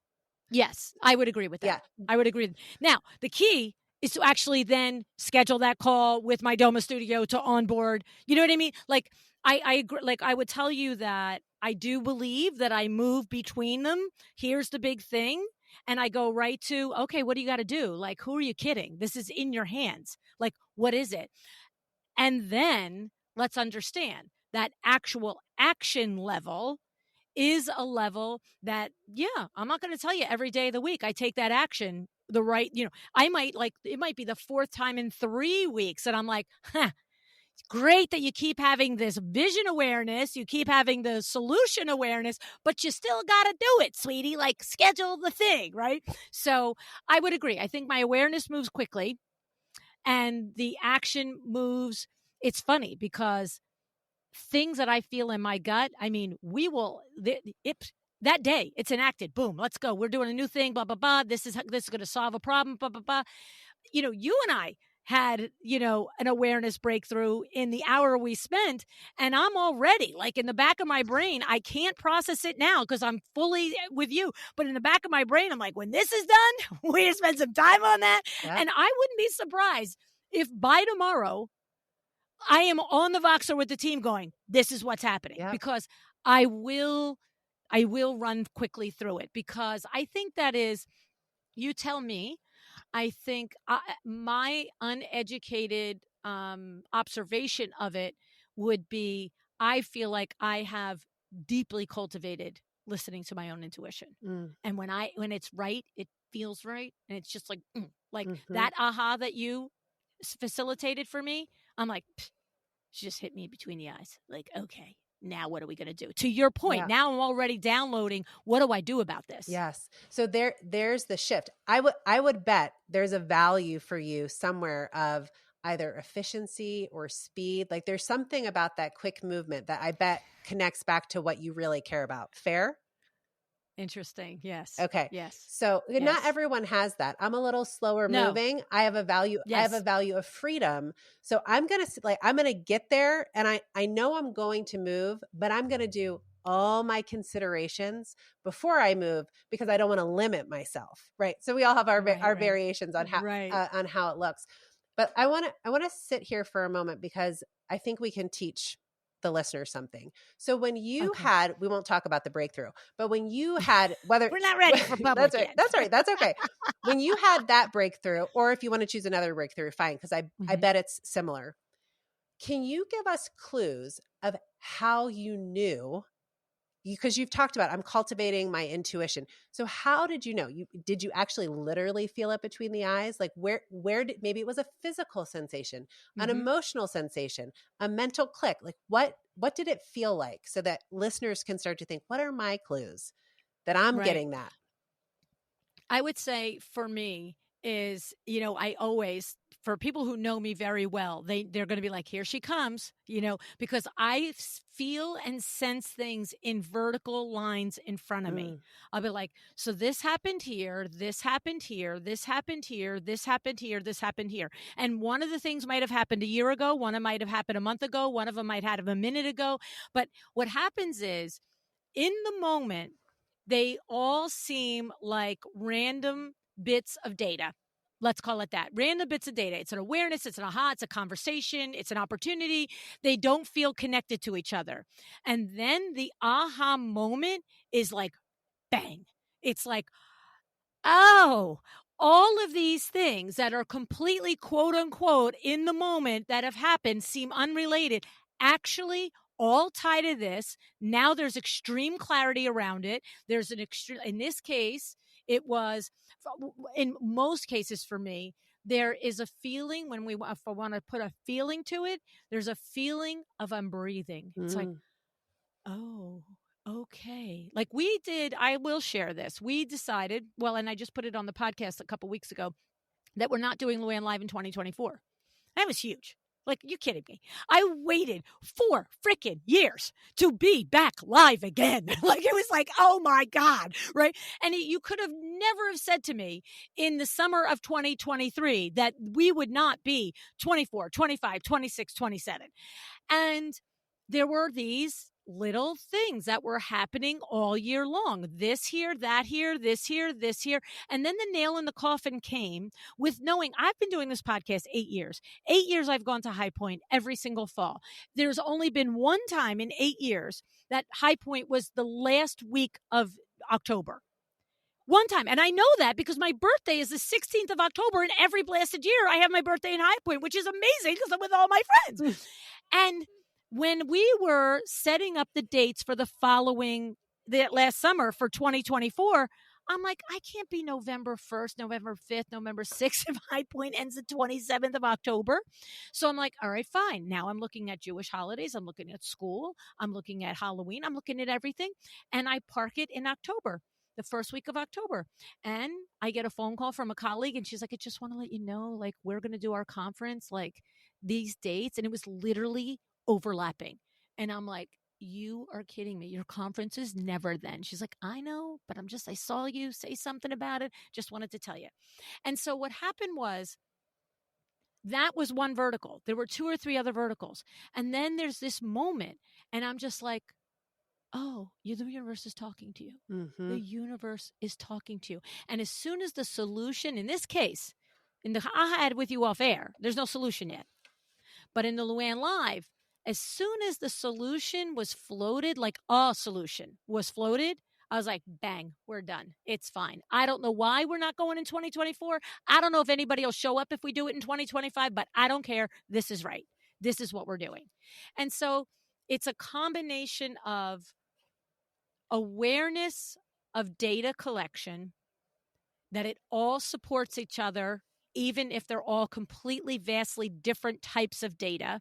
Yes, I would agree with that. Yeah. I would agree. Now, the key is to actually then schedule that call with my Doma Studio to onboard. You know what I mean? Like, I agree, like I would tell you that I do believe that I move between them. Here's the big thing. And I go right to, okay, what do you got to do? Like, who are you kidding? This is in your hands. Like, what is it? And then let's understand that actual action level is a level that, yeah, I'm not going to tell you every day of the week I take that action I might, like, it might be the 4th time in 3 weeks and I'm like, it's great that you keep having this vision awareness, you keep having the solution awareness, but you still got to do it, sweetie, like schedule the thing, right? So I would agree. I think my awareness moves quickly and the action moves. It's funny because things that I feel in my gut, I mean, that day it's enacted. Boom, let's go. We're doing a new thing, blah, blah, blah. This is going to solve a problem, blah, blah, blah. You and I had, an awareness breakthrough in the hour we spent. And I'm already like in the back of my brain, I can't process it now because I'm fully with you. But in the back of my brain, I'm like, when this is done, we spend some time on that. Yep. And I wouldn't be surprised if by tomorrow I am on the Voxer with the team going, this is what's happening, Yep. because I will run quickly through it, because I think that is, you tell me, I think my uneducated observation of it would be, I feel like I have deeply cultivated listening to my own intuition. And when it's right, it feels right. And it's just like, that aha that you facilitated for me. I'm like, she just hit me between the eyes. Like, okay, now what are we going to do? To your point, Yeah. now I'm already downloading. What do I do about this? Yes. So there's the shift. I would bet there's a value for you somewhere of either efficiency or speed. Like there's something about that quick movement that I bet connects back to what you really care about. Fair? Interesting. Yes. Okay. Yes. So not Yes. everyone has that. I'm a little slower No. moving. I have a value. I have a Yes. value of freedom. So I'm going to get there, and I know I'm going to move, but I'm going to do all my considerations before I move because I don't want to limit myself. Right. So we all have our Right. variations on how it looks. But I want to sit here for a moment because I think we can teach the listeners something. So when you had, we won't talk about the breakthrough, but when you had, whether we're not ready for public that's right, yet. that's right, that's okay. When you had that breakthrough, or if you want to choose another breakthrough, fine, because I bet it's similar. Can you give us clues of how you knew? Because you've talked about, I'm cultivating my intuition. So how did you know? Did you actually literally feel it between the eyes? Like where did, maybe it was a physical sensation, an emotional sensation, a mental click. Like what did it feel like, so that listeners can start to think, what are my clues that I'm getting that? I would say for me is, I always, for people who know me very well, they're going to be like, here she comes, because I feel and sense things in vertical lines in front of me. I'll be like, so this happened here, this happened here, this happened here, this happened here, this happened here. And one of the things might have happened a year ago, one of them might have happened a month ago, one of them might have a minute ago. But what happens is, in the moment, they all seem like random bits of data. Let's call it that. Random bits of data. It's an awareness, it's an aha, it's a conversation, it's an opportunity. They don't feel connected to each other. And then the aha moment is like, bang. It's like, oh, all of these things that are completely quote unquote in the moment that have happened seem unrelated, actually all tie to this. Now there's extreme clarity around it. There's an extreme, in this case, it was, in most cases for me, there is a feeling if I want to put a feeling to it, there's a feeling of I'm breathing. It's like, oh, okay. Like we did, I will share this. We decided, well, and I just put it on the podcast a couple weeks ago, that we're not doing LuAnn Live in 2024. That was huge. Like, you're kidding me. I waited 4 freaking years to be back live again. Like, it was like, oh my God, right? And you could have never have said to me in the summer of 2023 that we would not be 24, 25, 26, 27. And there were these little things that were happening all year long. This here, that here, this here, this here. And then the nail in the coffin came with knowing I've been doing this podcast 8 years. 8 years I've gone to High Point every single fall. There's only been one time in 8 years that High Point was the last week of October. One time. And I know that because my birthday is the 16th of October, and every blasted year I have my birthday in High Point, which is amazing because I'm with all my friends. And when we were setting up the dates for the last summer for 2024, I'm like, I can't be November 1st, November 5th, November 6th if High Point ends the 27th of October. So I'm like, all right, fine. Now I'm looking at Jewish holidays. I'm looking at school. I'm looking at Halloween. I'm looking at everything. And I park it in October, the first week of October. And I get a phone call from a colleague, and she's like, I just want to let you know, like, we're going to do our conference, like, these dates. And it was literally overlapping. And I'm like, you are kidding me. Your conference is never then. She's like, I know, but I saw you say something about it. Just wanted to tell you. And so what happened was That was one vertical. There were 2 or 3 other verticals. And then there's this moment, and I'm just like, oh, the universe is talking to you. Mm-hmm. The universe is talking to you. And as soon as the solution, in this case, I had with you off air, there's no solution yet. But in the LuAnn Live, as soon as the solution was floated, like a solution was floated, I was like, bang, we're done. It's fine. I don't know why we're not going in 2024. I don't know if anybody will show up if we do it in 2025, but I don't care. This is right. This is what we're doing. And so it's a combination of awareness of data collection, that it all supports each other, even if they're all completely, vastly different types of data.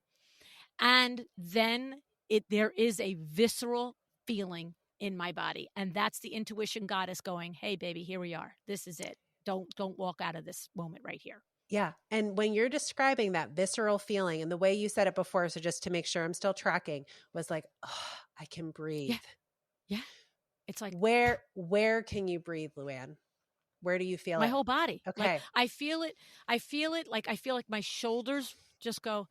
And then there is a visceral feeling in my body. And that's the intuition goddess going, hey, baby, here we are. This is it. Don't walk out of this moment right here. Yeah. And when you're describing that visceral feeling and the way you said it before, so just to make sure I'm still tracking, was like, oh, I can breathe. Yeah. Yeah. It's like, where can you breathe, LuAnn? Where do you feel my it? whole body. Okay. Like I feel it like I feel like my shoulders just go.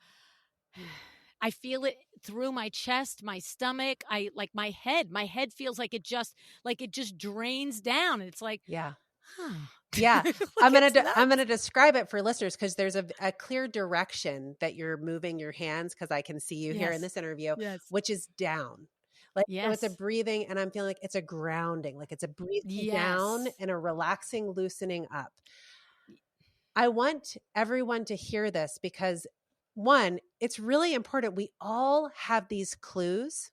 I feel it through my chest, my stomach. I like my head. My head feels like it just drains down. And it's like, yeah. huh. Yeah. Like, I'm going to describe it for listeners because there's a clear direction that you're moving your hands, because I can see you here in this interview, which is down. Like, so it's a breathing, and I'm feeling like it's a grounding, like it's a breathing down and a relaxing, loosening up. I want everyone to hear this because, one, it's really important. We all have these clues,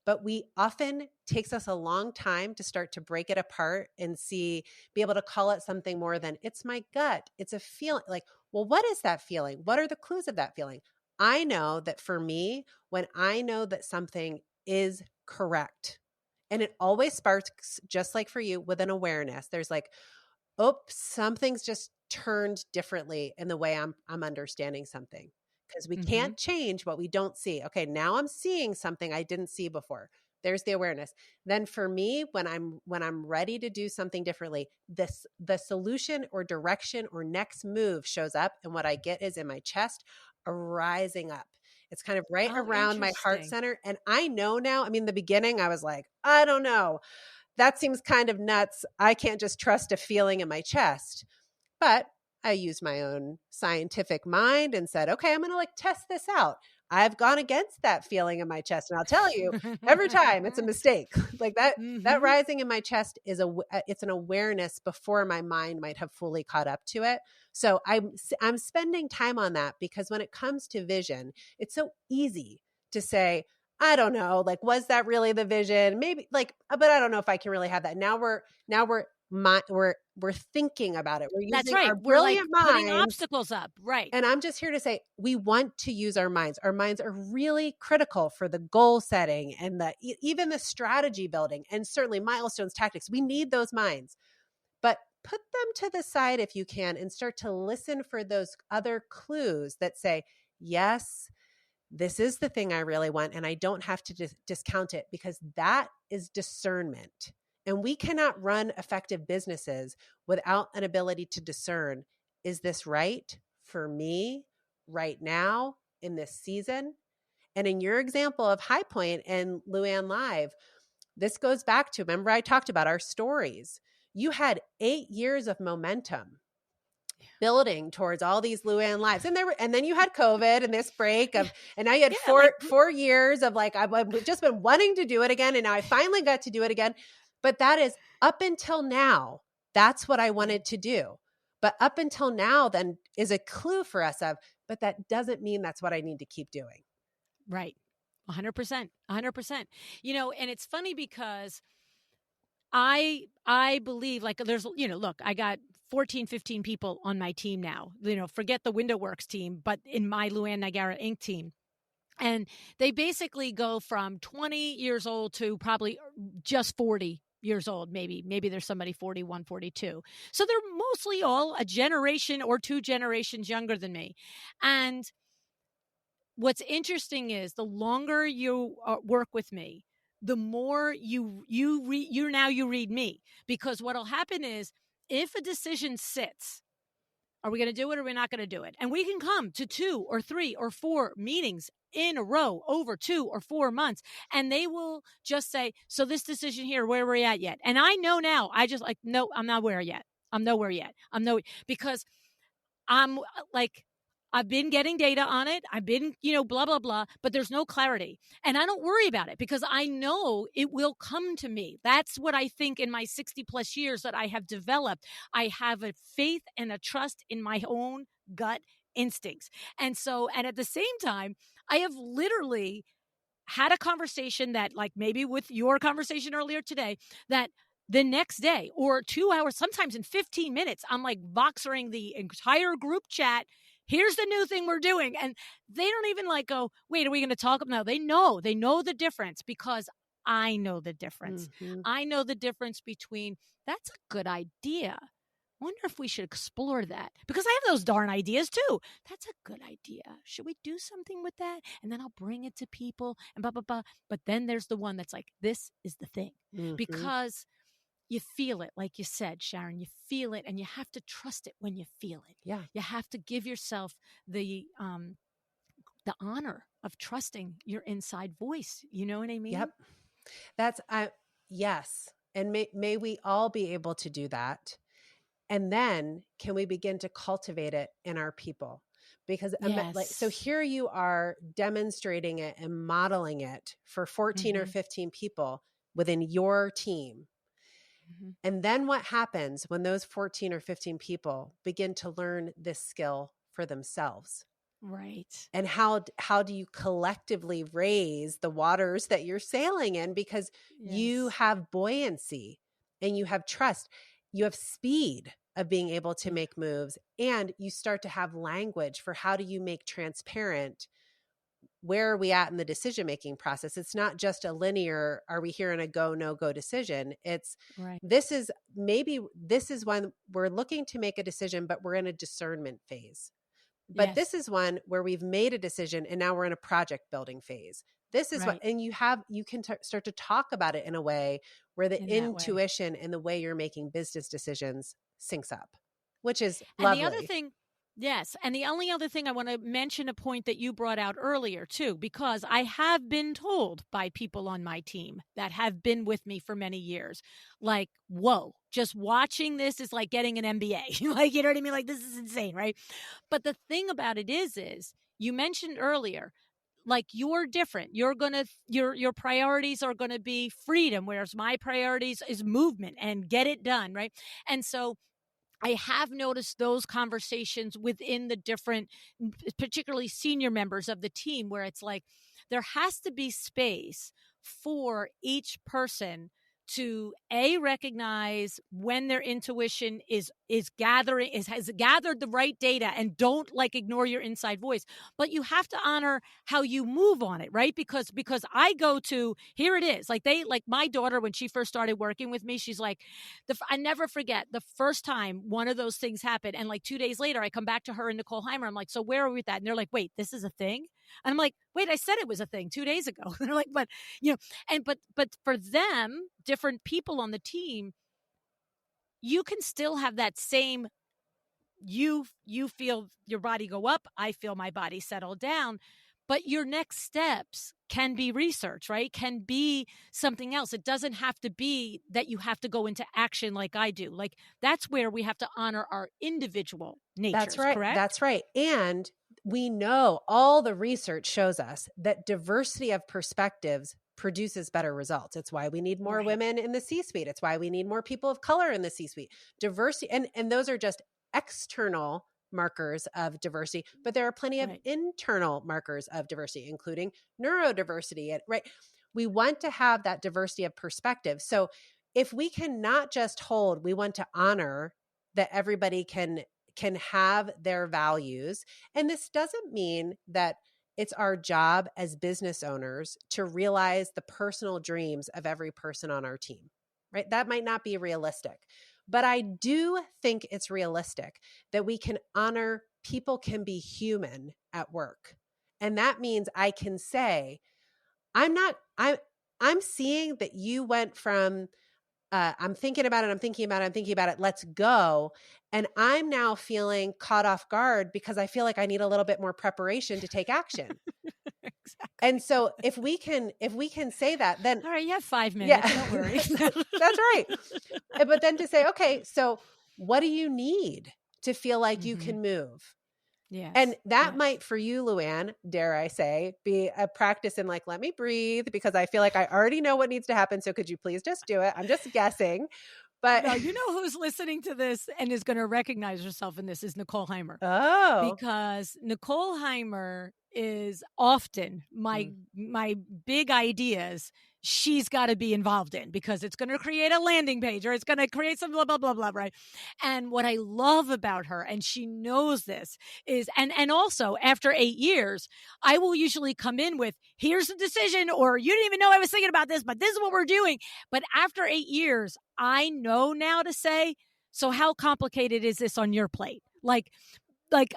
but we often takes us a long time to start to break it apart and be able to call it something more than it's my gut. It's a feeling. Like, well, what is that feeling? What are the clues of that feeling? I know that for me, when I know that something is correct, and it always sparks, just like for you, with an awareness, there's like, oh, something's just turned differently in the way I'm understanding something, because we can't change what we don't see. Okay, now I'm seeing something I didn't see before. There's the awareness. Then for me, when I'm ready to do something differently, the solution or direction or next move shows up, and what I get is in my chest, a rising up. It's kind of right around my heart center. And I know now, I mean, in the beginning, I was like, I don't know. That seems kind of nuts. I can't just trust a feeling in my chest. But I used my own scientific mind and said, okay, I'm going to like test this out. I've gone against that feeling in my chest. And I'll tell you, every time it's a mistake. Like that rising in my chest is it's an awareness before my mind might have fully caught up to it. So I'm spending time on that, because when it comes to vision, it's so easy to say, I don't know, like, was that really the vision? Maybe, like, but I don't know if I can really have that. Now we're thinking about it. We're using our brilliant minds, putting obstacles up, right? And I'm just here to say, we want to use our minds. Our minds are really critical for the goal setting and even the strategy building, and certainly milestones, tactics. We need those minds, but put them to the side if you can, and start to listen for those other clues that say, yes, this is the thing I really want, and I don't have to discount it, because that is discernment. And we cannot run effective businesses without an ability to discern, is this right for me right now in this season? And in your example of High Point and LuAnn Live, this goes back to, remember I talked about our stories. You had 8 years of momentum building towards all these LuAnn Lives. And then you had COVID and this break and now you had four years of like, I've just been wanting to do it again. And now I finally got to do it again. But that is, up until now, that's what I wanted to do. But up until now then is a clue for us but that doesn't mean that's what I need to keep doing. Right. 100%. 100%. And it's funny because I believe, like, there's, look, I got 14, 15 people on my team now, forget the Window Works team, but in my LuAnn Niagara Inc. team. And they basically go from 20 years old to probably just 40 years old. Maybe there's somebody 41, 42. So they're mostly all a generation or 2 generations younger than me. And what's interesting is the longer you work with me, the more you read me, because what'll happen is, if a decision sits, Are we going to do it or are we not going to do it? And we can come to 2 or 3 or 4 meetings in a row over 2 or 4 months. And they will just say, so this decision here, where are we at yet? And I know now, I just like, no, I'm not where yet. I'm nowhere yet. Because I'm like, I've been getting data on it. I've been, blah, blah, blah, but there's no clarity. And I don't worry about it because I know it will come to me. That's what I think in my 60 plus years that I have developed. I have a faith and a trust in my own gut instincts. And at the same time, I have literally had a conversation that, like maybe with your conversation earlier today, that the next day or 2 hours, sometimes in 15 minutes, I'm like voxering the entire group chat. Here's the new thing we're doing. And they don't even like go, wait, are we going to talk? No, they know the difference because I know the difference. Mm-hmm. I know the difference between that's a good idea. Wonder if we should explore that because I have those darn ideas too. That's a good idea. Should we do something with that? And then I'll bring it to people and blah, blah, blah. But then there's the one that's like, this is the thing because you feel it. Like you said, Sharon, you feel it and you have to trust it when you feel it. Yeah. You have to give yourself the honor of trusting your inside voice. You know what I mean? Yep. That's, yes. And may we all be able to do that. And then can we begin to cultivate it in our people? Because so here you are demonstrating it and modeling it for 14 or 15 people within your team. And then what happens when those 14 or 15 people begin to learn this skill for themselves? Right. And how do you collectively raise the waters that you're sailing in? Because you have buoyancy and you have trust, you have speed of being able to make moves, and you start to have language for how do you make transparent where are we at in the decision-making process. It's not just a linear, are we here in a go, no go decision? It's this is when we're looking to make a decision, but we're in a discernment phase. But this is one where we've made a decision and now we're in a project building phase. This is what, and you can start to talk about it in a way where the intuition and the way you're making business decisions syncs up, which is lovely. And the other thing, yes. And the only other thing I want to mention a point that you brought out earlier too, because I have been told by people on my team that have been with me for many years, like, whoa, just watching this is like getting an MBA. Like, you know what I mean? Like, this is insane, right? But the thing about it is you mentioned earlier, like you're different. You're going to, your priorities are going to be freedom, whereas my priorities is movement and get it done. Right. And so I have noticed those conversations within the different, particularly senior members of the team, where it's like there has to be space for each person to recognize when their intuition has gathered the right data, and don't like ignore your inside voice, but you have to honor how you move on it, right? Because I go to, here it is, like my daughter, when she first started working with me, she's like, I never forget the first time one of those things happened, and like 2 days later I come back to her and Nicole Heimer, I'm like, so where are we with that? And they're like, wait, this is a thing? And I'm like, wait, I said it was a thing 2 days ago. And they're like, but but for them, different people on the team, you can still have that same, you feel your body go up, I feel my body settle down, but your next steps can be research, right? Can be something else. It doesn't have to be that you have to go into action like I do. Like, that's where we have to honor our individual natures. That's right. Correct? That's right. And we know all the research shows us that diversity of perspectives produces better results. It's why we need more women in the C-suite. It's why we need more people of color in the C-suite. Diversity, and those are just external markers of diversity, but there are plenty of internal markers of diversity, including neurodiversity. Right? We want to have that diversity of perspective. So if we can not just hold, we want to honor that everybody can have their values. And this doesn't mean that it's our job as business owners to realize the personal dreams of every person on our team, right? That might not be realistic, but I do think it's realistic that we can honor people can be human at work. And that means I can say, I'm seeing that you went from, I'm thinking about it. Let's go. And I'm now feeling caught off guard because I feel like I need a little bit more preparation to take action. Exactly. And so if we can say that, then All right, you have 5 yeah, minutes. Don't worry. that's right. But then to say, okay, so what do you need to feel like you can move? And Yes. that Yes. might for you, LuAnn, dare I say, be a practice in like, let me breathe because I feel like I already know what needs to happen. So could you please just do it? I'm just guessing. But No, you know who's listening to this and is going to recognize herself in this is Nicole Heimer. oh, Because Nicole Heimer is often my big ideas she's got to be involved in because it's going to create a landing page or it's going to create some blah blah blah blah, right? And what I love about her, and she knows this, is and also after 8 years I will usually come in with, here's the decision, or you didn't even know I was thinking about this, but this is what we're doing. But after 8 years I know now to say, so how complicated is this on your plate?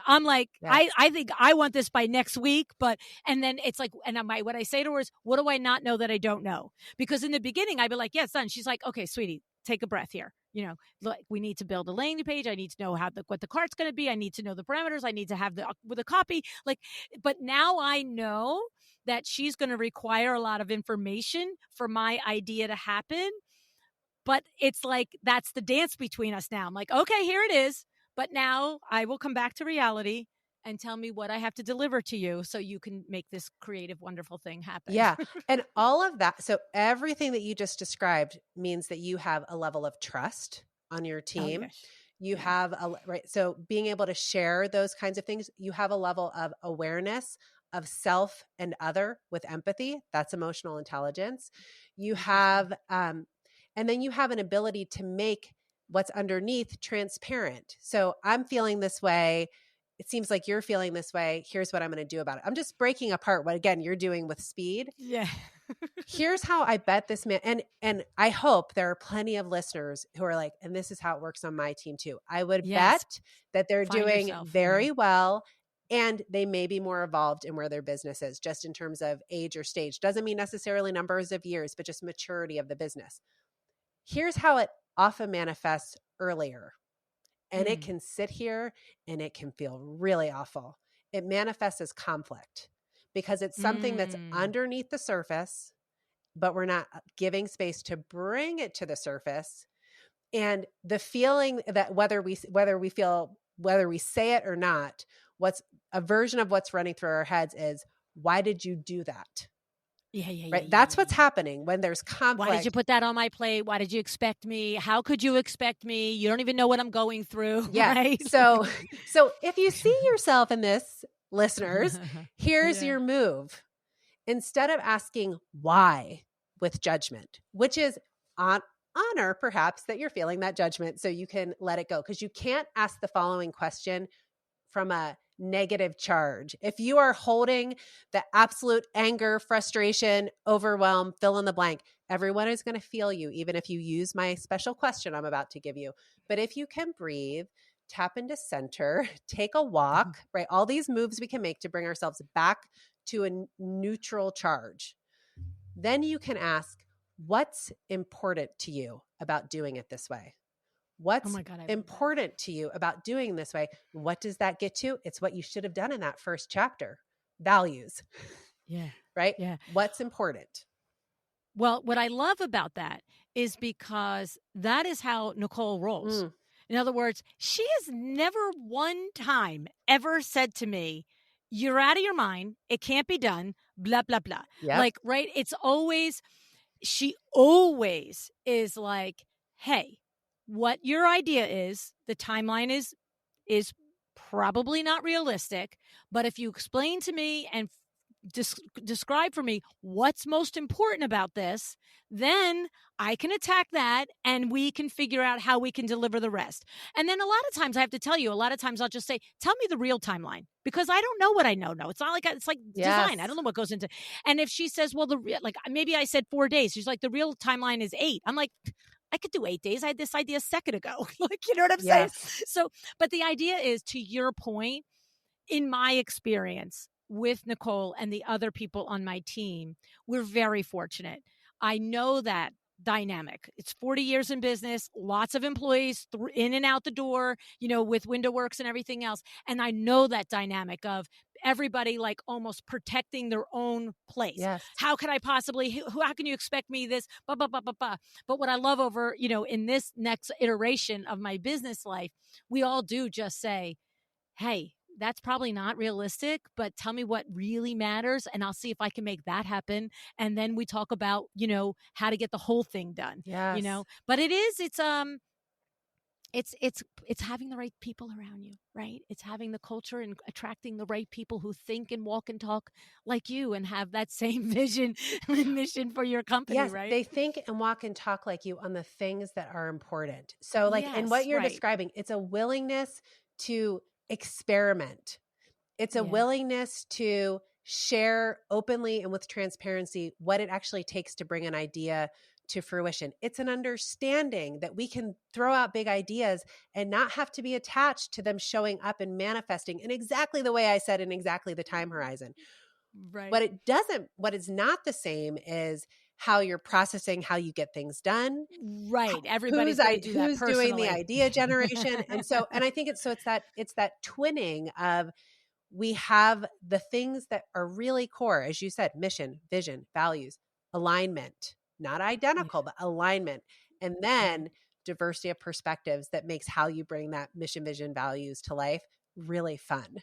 I'm like, yes. I think I want this by next week, but, and then it's like, and what I say to her is, what do I not know that I don't know? Because in the beginning I'd be like, yeah, it's done. She's like, okay, sweetie, take a breath here. Like we need to build a landing page. I need to know what the cart's going to be. I need to know the parameters. I need to have with a copy. But now I know that she's going to require a lot of information for my idea to happen. But it's like, that's the dance between us now. I'm like, okay, here it is. But now I will come back to reality and tell me what I have to deliver to you so you can make this creative, wonderful thing happen. Yeah. And all of that. So everything that you just described means that you have a level of trust on your Oh, team. yes. You Yeah. have right. So being able to share those kinds of things, you have a level of awareness of self and other with empathy. That's emotional intelligence. You Interesting. have, and then you have an ability to make what's underneath transparent. So I'm feeling this way. It seems like you're feeling this way. Here's what I'm going to do about it. I'm just breaking apart what, again, you're doing with speed. Yeah. Here's how I bet this man, and I hope there are plenty of listeners who are like, and this is how it works on my team too. I would Yes. bet that they're Find doing yourself. very well, and they may be more evolved in where their business is, just in terms of age or stage. Doesn't mean necessarily numbers of years, but just maturity of the business. Here's how it often manifests earlier. And it can sit here and it can feel really awful. It manifests as conflict because it's something that's underneath the surface, but we're not giving space to bring it to the surface. And the feeling that whether we say it or not, what's a version of what's running through our heads is, why did you do that? Yeah, yeah, yeah. Right. Yeah, That's yeah, what's yeah. happening when there's conflict. Why did you put that on my plate? Why did you expect me? How could you expect me? You don't even know what I'm going through, Yeah. right? So if you see yourself in this, listeners, here's Yeah. your move. Instead of asking why with judgment, which is on honor perhaps that you're feeling that judgment so you can let it go, because you can't ask the following question from a negative charge. If you are holding the absolute anger, frustration, overwhelm, fill in the blank, everyone is going to feel you, even if you use my special question I'm about to give you. But if you can breathe, tap into center, take a walk, right? All these moves we can make to bring ourselves back to a neutral charge. Then you can ask, what's important to you about doing it this way? Oh What's my God, I love that. important to you about doing this way? What does that get to? It's what you should have done in that first chapter. Values, Yeah. right? Yeah. What's important? Well, what I love about that is because that is how Nicole rolls. In other words, she has never one time ever said to me, you're out of your mind. It can't be done. Blah, blah, blah. Yep. Right. She always is like, hey, what your idea is, the timeline is probably not realistic. But if you explain to me and describe for me what's most important about this, then I can attack that and we can figure out how we can deliver the rest. And then a lot of times I have to tell you, a lot of times I'll just say, tell me the real timeline, because I don't know what I know. No, it's not like, it's like Yes. design. I don't know what goes into. And if she says, well, maybe I said 4 days. She's like, the real timeline is 8. I'm like, I could do 8 days. I had this idea a second ago. You know what I'm saying? Yes. So, but the idea is, to your point, in my experience with Nicole and the other people on my team, we're very fortunate. I know that dynamic. It's 40 years in business, lots of employees in and out the door, with window works and everything else. And I know that dynamic of everybody like almost protecting their own place. Yes. How can I possibly, how can you expect me this? Blah, blah, blah, blah, blah. But what I love over, in this next iteration of my business life, we all do just say, hey, that's probably not realistic, but tell me what really matters and I'll see if I can make that happen. And then we talk about, how to get the whole thing done, Yes. but it's having the right people around you, right? It's having the culture and attracting the right people who think and walk and talk like you and have that same vision and mission for your company, Yes, right? they think and walk and talk like you on the things that are important. So like in what Yes, you're right. describing, it's a willingness to experiment. It's a Yeah. willingness to share openly and with transparency what it actually takes to bring an idea to fruition. It's an understanding that we can throw out big ideas and not have to be attached to them showing up and manifesting in exactly the way I said in exactly the time horizon. Right. What is not the same is how you're processing how you get things done, Right. Everybody's going to do that who's doing the personally. idea generation. And I think it's that twinning of, we have the things that are really core, as you said, mission, vision, values, alignment, not Yeah. identical, but alignment. And Right. then diversity of perspectives that makes how you bring that mission, vision, values to life really fun.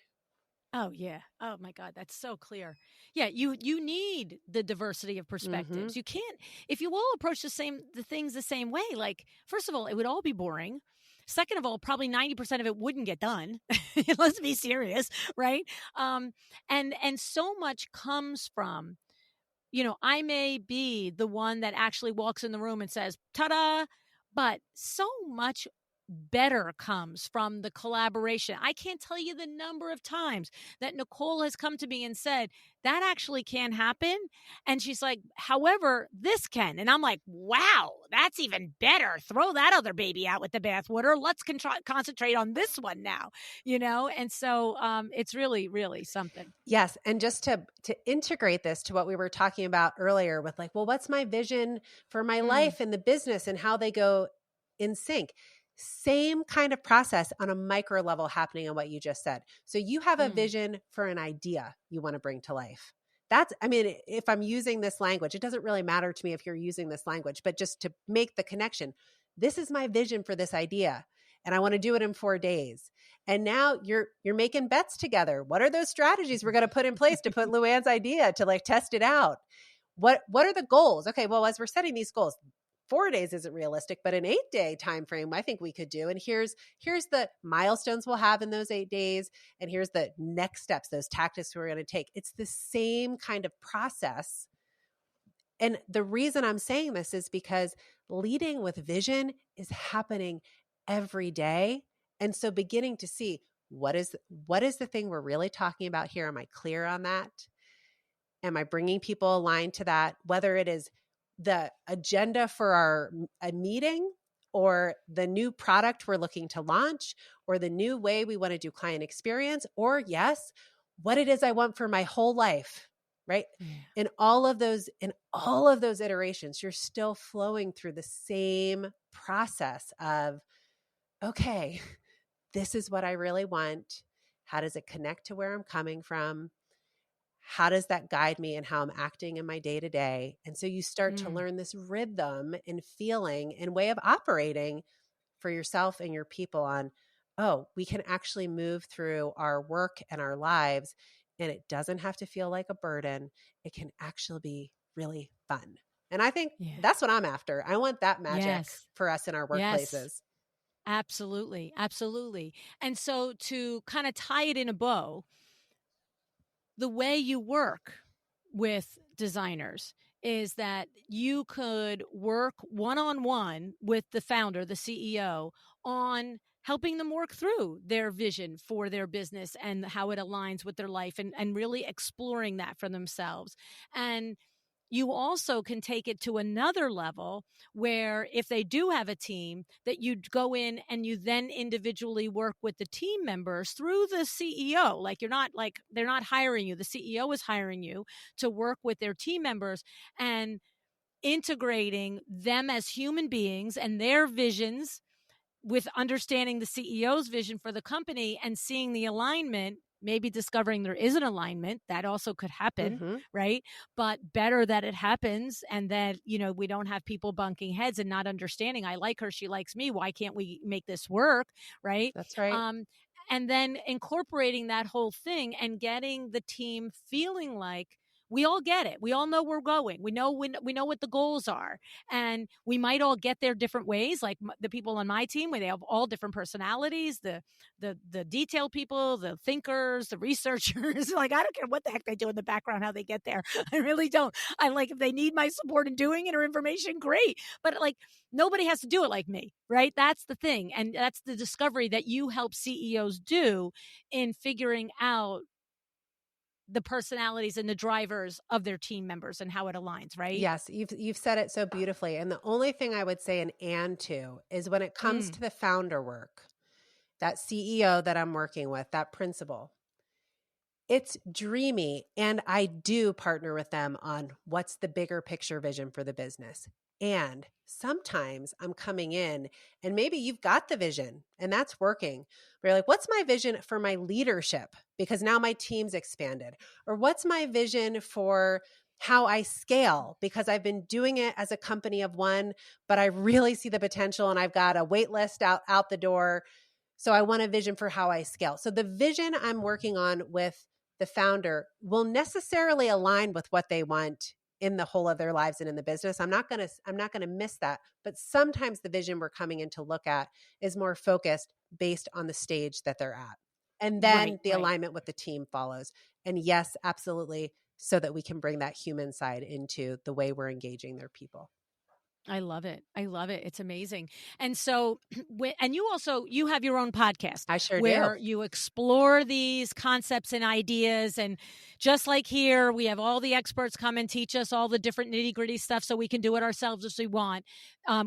Oh yeah. Oh my God, that's so clear. Yeah, you need the diversity of Mm-hmm. perspectives. You can't if you all approach the things the same way. Like, first of all, it would all be boring. Second of all, probably 90% of it wouldn't get done. Let's be serious, right? And so much comes from, I may be the one that actually walks in the room and says, ta-da, but so much better comes from the collaboration. I can't tell you the number of times that Nicole has come to me and said, that actually can happen. And she's like, however, this can. And I'm like, wow, that's even better. Throw that other baby out with the bathwater. Let's concentrate on this one now, And so it's really, really something. Yes, and just to integrate this to what we were talking about earlier with like, well, what's my vision for my Mm, life and the business and how they go in sync? Same kind of process on a micro level happening on what you just said. So you have a mm, vision for an idea you want to bring to life. I mean, if I'm using this language, it doesn't really matter to me if you're using this language, but just to make the connection, this is my vision for this idea. And I want to do it in 4 days. And now you're making bets together. What are those strategies we're going to put in place to put LuAnn's idea to like test it out? What are the goals? Okay, well, as we're setting these goals, 4 days isn't realistic, but an 8-day time frame I think we could do. And here's the milestones we'll have in those 8 days, and here's the next steps, those tactics we're going to take. It's the same kind of process. And the reason I'm saying this is because leading with vision is happening every day. And so beginning to see what is the thing we're really talking about here? Am I clear on that? Am I bringing people aligned to that? Whether it is the agenda for a meeting, or the new product we're looking to launch, or the new way we want to do client experience, or yes, what it is I want for my whole life, right? yeah. In all of those iterations, you're still flowing through the same process of, okay, this is what I really want. How does it connect to where I'm coming from? How does that guide me and how I'm acting in my day to day? And so you start to Mm, learn this rhythm and feeling and way of operating for yourself and your people on, oh, we can actually move through our work and our lives, and it doesn't have to feel like a burden. It can actually be really fun. And I think yeah. that's what I'm after. I want that magic Yes. for us in our Yes. workplaces. Absolutely. Absolutely. And so to kind of tie it in a bow, the way you work with designers is that you could work one on one with the founder, the CEO, on helping them work through their vision for their business and how it aligns with their life, and really exploring that for themselves. And you also can take it to another level where if they do have a team, that you go in and you then individually work with the team members through the CEO. Like, you're not like, they're not hiring you, the CEO is hiring you to work with their team members. And integrating them as human beings and their visions with understanding the CEO's vision for the company and seeing the alignment, maybe discovering there is an alignment that also could happen, Mm-hmm. right? But better that it happens and that, we don't have people bunking heads and not understanding. I like her, she likes me. Why can't we make this work? Right. That's right. And then incorporating that whole thing and getting the team feeling like we all get it. We all know we're going. We know what the goals are, and we might all get there different ways. Like the people on my team, where they have all different personalities. The detailed people, the thinkers, the researchers. Like I don't care what the heck they do in the background, how they get there. I really don't. I like if they need my support in doing it or information, great. But like nobody has to do it like me, right? That's the thing, and that's the discovery that you help CEOs do in figuring out the personalities and the drivers of their team members and how it aligns, right? Yes, you've said it so beautifully. And the only thing I would say an and to is when it comes Mm, to the founder work, that CEO that I'm working with, that principal, it's dreamy. And I do partner with them on what's the bigger picture vision for the business. And sometimes I'm coming in and maybe you've got the vision and that's working. But you're like, what's my vision for my leadership? Because now my team's expanded. Or what's my vision for how I scale? Because I've been doing it as a company of one, but I really see the potential and I've got a wait list out the door. So I want a vision for how I scale. So the vision I'm working on with the founder will necessarily align with what they want in the whole of their lives and in the business. I'm not going to miss that, but sometimes the vision we're coming in to look at is more focused based on the stage that they're at. And then right, the right. alignment with the team follows. And yes, absolutely, so that we can bring that human side into the way we're engaging their people. I love it. I love it. It's amazing. And so, and you have your own podcast I sure do. where you explore these concepts and ideas. And just like here, we have all the experts come and teach us all the different nitty gritty stuff so we can do it ourselves if we want.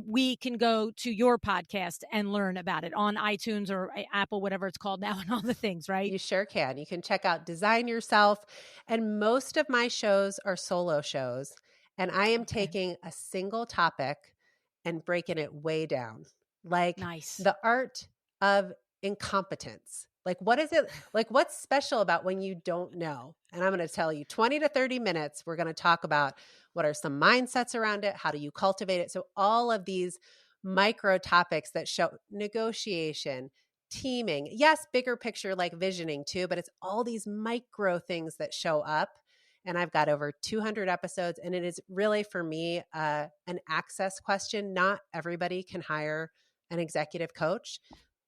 We can go to your podcast and learn about it on iTunes or Apple, whatever it's called now, and all the things, right? You sure can. You can check out Design Yourself. And most of my shows are solo shows. And I am Okay. taking a single topic and breaking it way down. Like Nice. the art of incompetence. Like, what is it? Like, what's special about when you don't know? And I'm going to tell you 20 to 30 minutes. We're going to talk about what are some mindsets around it? How do you cultivate it? So, all of these micro topics that show negotiation, teaming, yes, bigger picture like visioning too, but it's all these micro things that show up. And I've got over 200 episodes, and it is really for me an access question. Not everybody can hire an executive coach,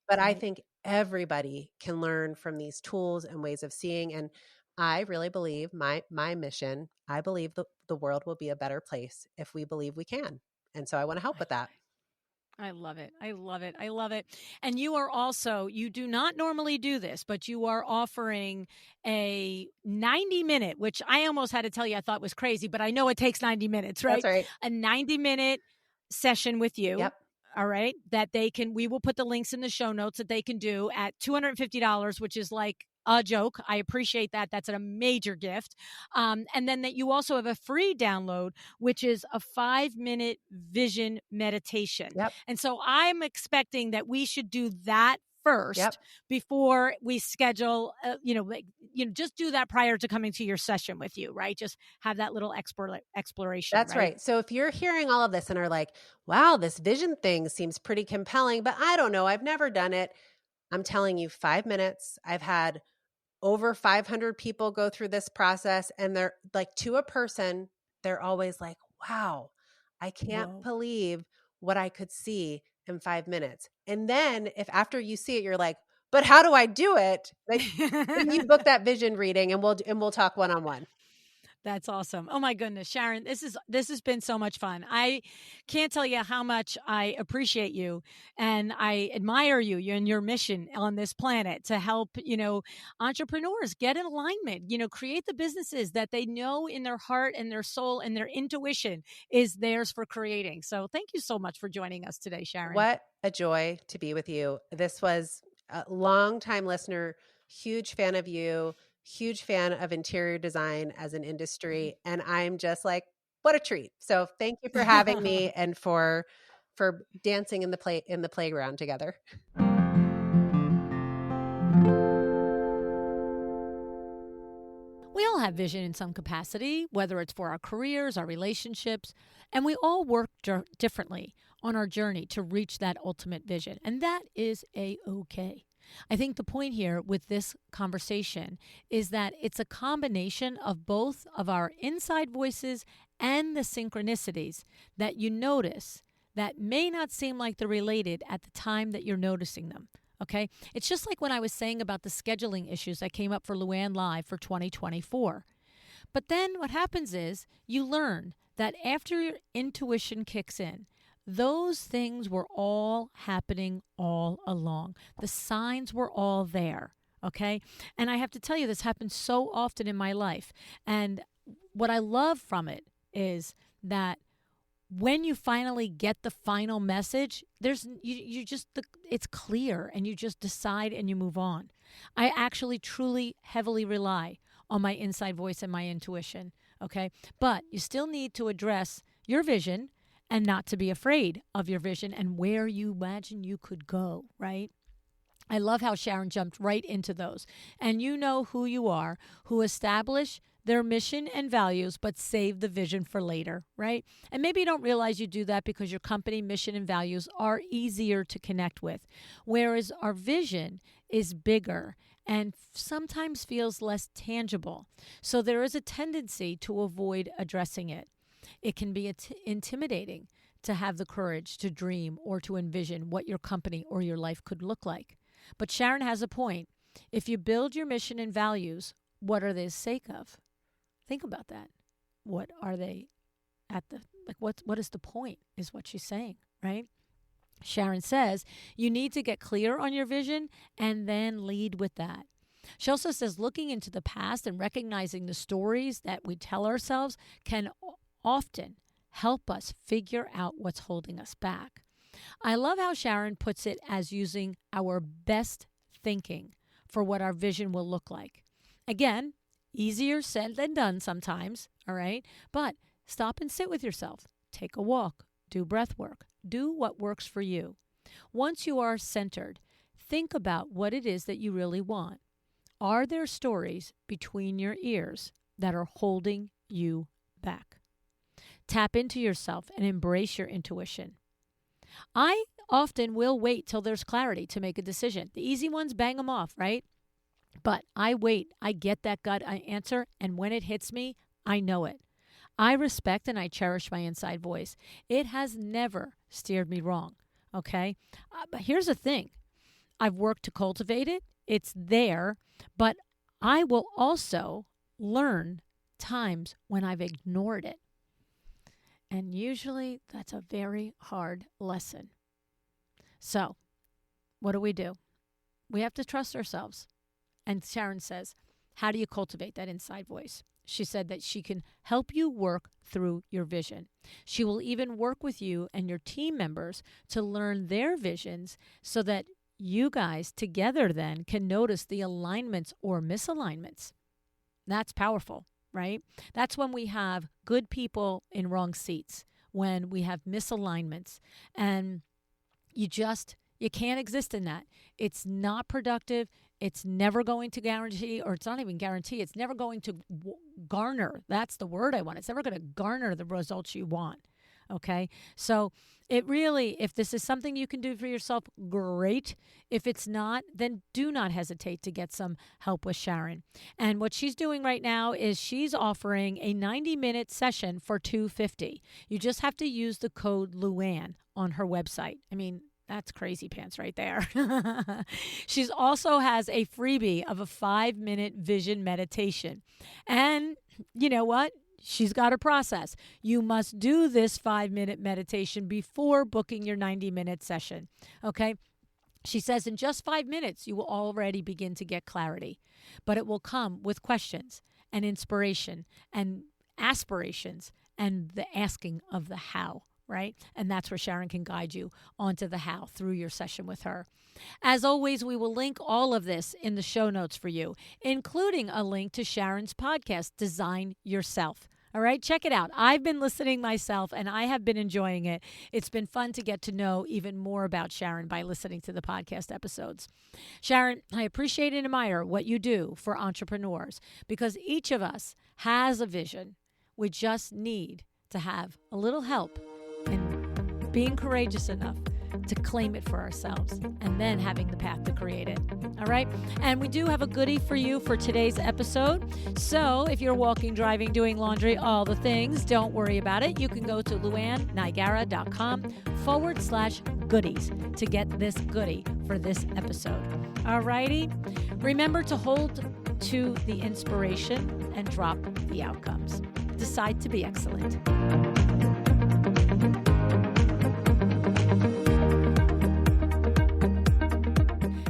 but I Right. think everybody can learn from these tools and ways of seeing. And I really believe my mission, I believe the world will be a better place if we believe we can. And so I want to help I with that. I love it. I love it. I love it. And you do not normally do this, but you are offering a 90-minute, which I almost had to tell you I thought was crazy, but I know it takes 90 minutes, That's right? right. A 90-minute session with you. Yep. All right. We will put the links in the show notes that they can do at $250, which is like a joke. I appreciate that. That's a major gift. And then that you also have a free download, which is a 5-minute vision meditation. Yep. And so I'm expecting that we should do that first Yep. before we schedule, just do that prior to coming to your session with you, right? Just have that little exploration, That's right? right. So if you're hearing all of this and are like, wow, this vision thing seems pretty compelling, but I don't know, I've never done it. I'm telling you, 5 minutes. I've had over 500 people go through this process, and they're like, to a person, they're always like, wow, I can't Whoa. believe what I could see in 5 minutes. And then if after you see it, you're like, but how do I do it? Then you book that vision reading and we'll talk one-on-one. That's awesome. Oh my goodness, Sharon, this has been so much fun. I can't tell you how much I appreciate you and I admire you and your mission on this planet to help, entrepreneurs get in alignment, create the businesses that they know in their heart and their soul and their intuition is theirs for creating. So thank you so much for joining us today, Sharon. What a joy to be with you. This was a long-time listener, huge fan of you, huge fan of interior design as an industry. And I'm just like what a treat. So thank you for having me and for dancing in the playground together. We all have vision in some capacity, whether it's for our careers, our relationships, and we all work differently on our journey to reach that ultimate vision. And that is a-okay. I think the point here with this conversation is that it's a combination of both of our inside voices and the synchronicities that you notice that may not seem like they're related at the time that you're noticing them. Okay. It's just like when I was saying about the scheduling issues that came up for LuAnn Live for 2024. But then what happens is you learn that after your intuition kicks in, those things were all happening all along. The signs were all there. Okay. And I have to tell you, this happens so often in my life. And what I love from it is that when you finally get the final message, it's clear and you just decide and you move on. I actually truly heavily rely on my inside voice and my intuition, okay? But you still need to address your vision and not to be afraid of your vision and where you imagine you could go, right? I love how Sharon jumped right into those. And you know who you are, who establish their mission and values, but save the vision for later, right? And maybe you don't realize you do that because your company mission and values are easier to connect with, whereas our vision is bigger and sometimes feels less tangible. So there is a tendency to avoid addressing it. It can be intimidating to have the courage to dream or to envision what your company or your life could look like. But Sharon has a point. If you build your mission and values, what are they the sake of? Think about that. What are they what is the point is what she's saying, right? Sharon says you need to get clear on your vision and then lead with that. She also says looking into the past and recognizing the stories that we tell ourselves can often help us figure out what's holding us back. I love how Sharon puts it as using our best thinking for what our vision will look like. Again, easier said than done sometimes, all right? But stop and sit with yourself. Take a walk. Do breath work. Do what works for you. Once you are centered, think about what it is that you really want. Are there stories between your ears that are holding you back? Tap into yourself and embrace your intuition. I often will wait till there's clarity to make a decision. The easy ones, bang them off, right? But I wait. I get that gut answer, and when it hits me, I know it. I respect and I cherish my inside voice. It has never steered me wrong, okay? But here's the thing. I've worked to cultivate it. It's there, but I will also learn times when I've ignored it. And usually that's a very hard lesson. So, what do? We have to trust ourselves. And Sharon says, how do you cultivate that inside voice? She said that she can help you work through your vision. She will even work with you and your team members to learn their visions so that you guys together then can notice the alignments or misalignments. That's powerful, right? That's when we have good people in wrong seats, when we have misalignments, and you can't exist in that. It's not productive. It's never going to guarantee, or it's not even guarantee, it's never going to garner. That's the word I want. It's never going to garner the results you want. Okay? So it really, if this is something you can do for yourself, great. If it's not, then do not hesitate to get some help with Sharon. And what she's doing right now is she's offering a 90-minute session for $250. You just have to use the code LuAnn on her website. I mean, that's crazy pants right there. She's also has a freebie of a 5-minute vision meditation. And you know what? She's got a process. You must do this 5-minute meditation before booking your 90-minute session. Okay? She says in just 5 minutes, you will already begin to get clarity. But it will come with questions and inspiration and aspirations and the asking of the how. Right? And that's where Sharon can guide you onto the how through your session with her. As always, we will link all of this in the show notes for you, including a link to Sharon's podcast, Design Yourself. All right, check it out. I've been listening myself and I have been enjoying it. It's been fun to get to know even more about Sharon by listening to the podcast episodes. Sharon, I appreciate and admire what you do for entrepreneurs because each of us has a vision. We just need to have a little help in being courageous enough to claim it for ourselves and then having the path to create it. All right. And we do have a goodie for you for today's episode. So if you're walking, driving, doing laundry, all the things, don't worry about it. You can go to LuAnnNiagara.com/goodies to get this goodie for this episode. All righty. Remember to hold to the inspiration and drop the outcomes. Decide to be excellent.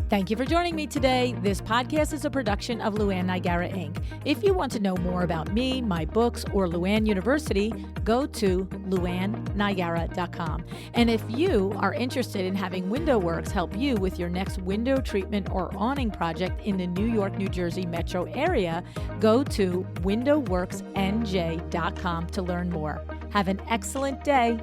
Thank you for joining me today. This podcast is a production of LuAnn Niagara, Inc. If you want to know more about me, my books, or LuAnn University, go to LuAnnNiagara.com. And if you are interested in having WindowWorks help you with your next window treatment or awning project in the New York, New Jersey metro area, go to WindowWorksNJ.com to learn more. Have an excellent day.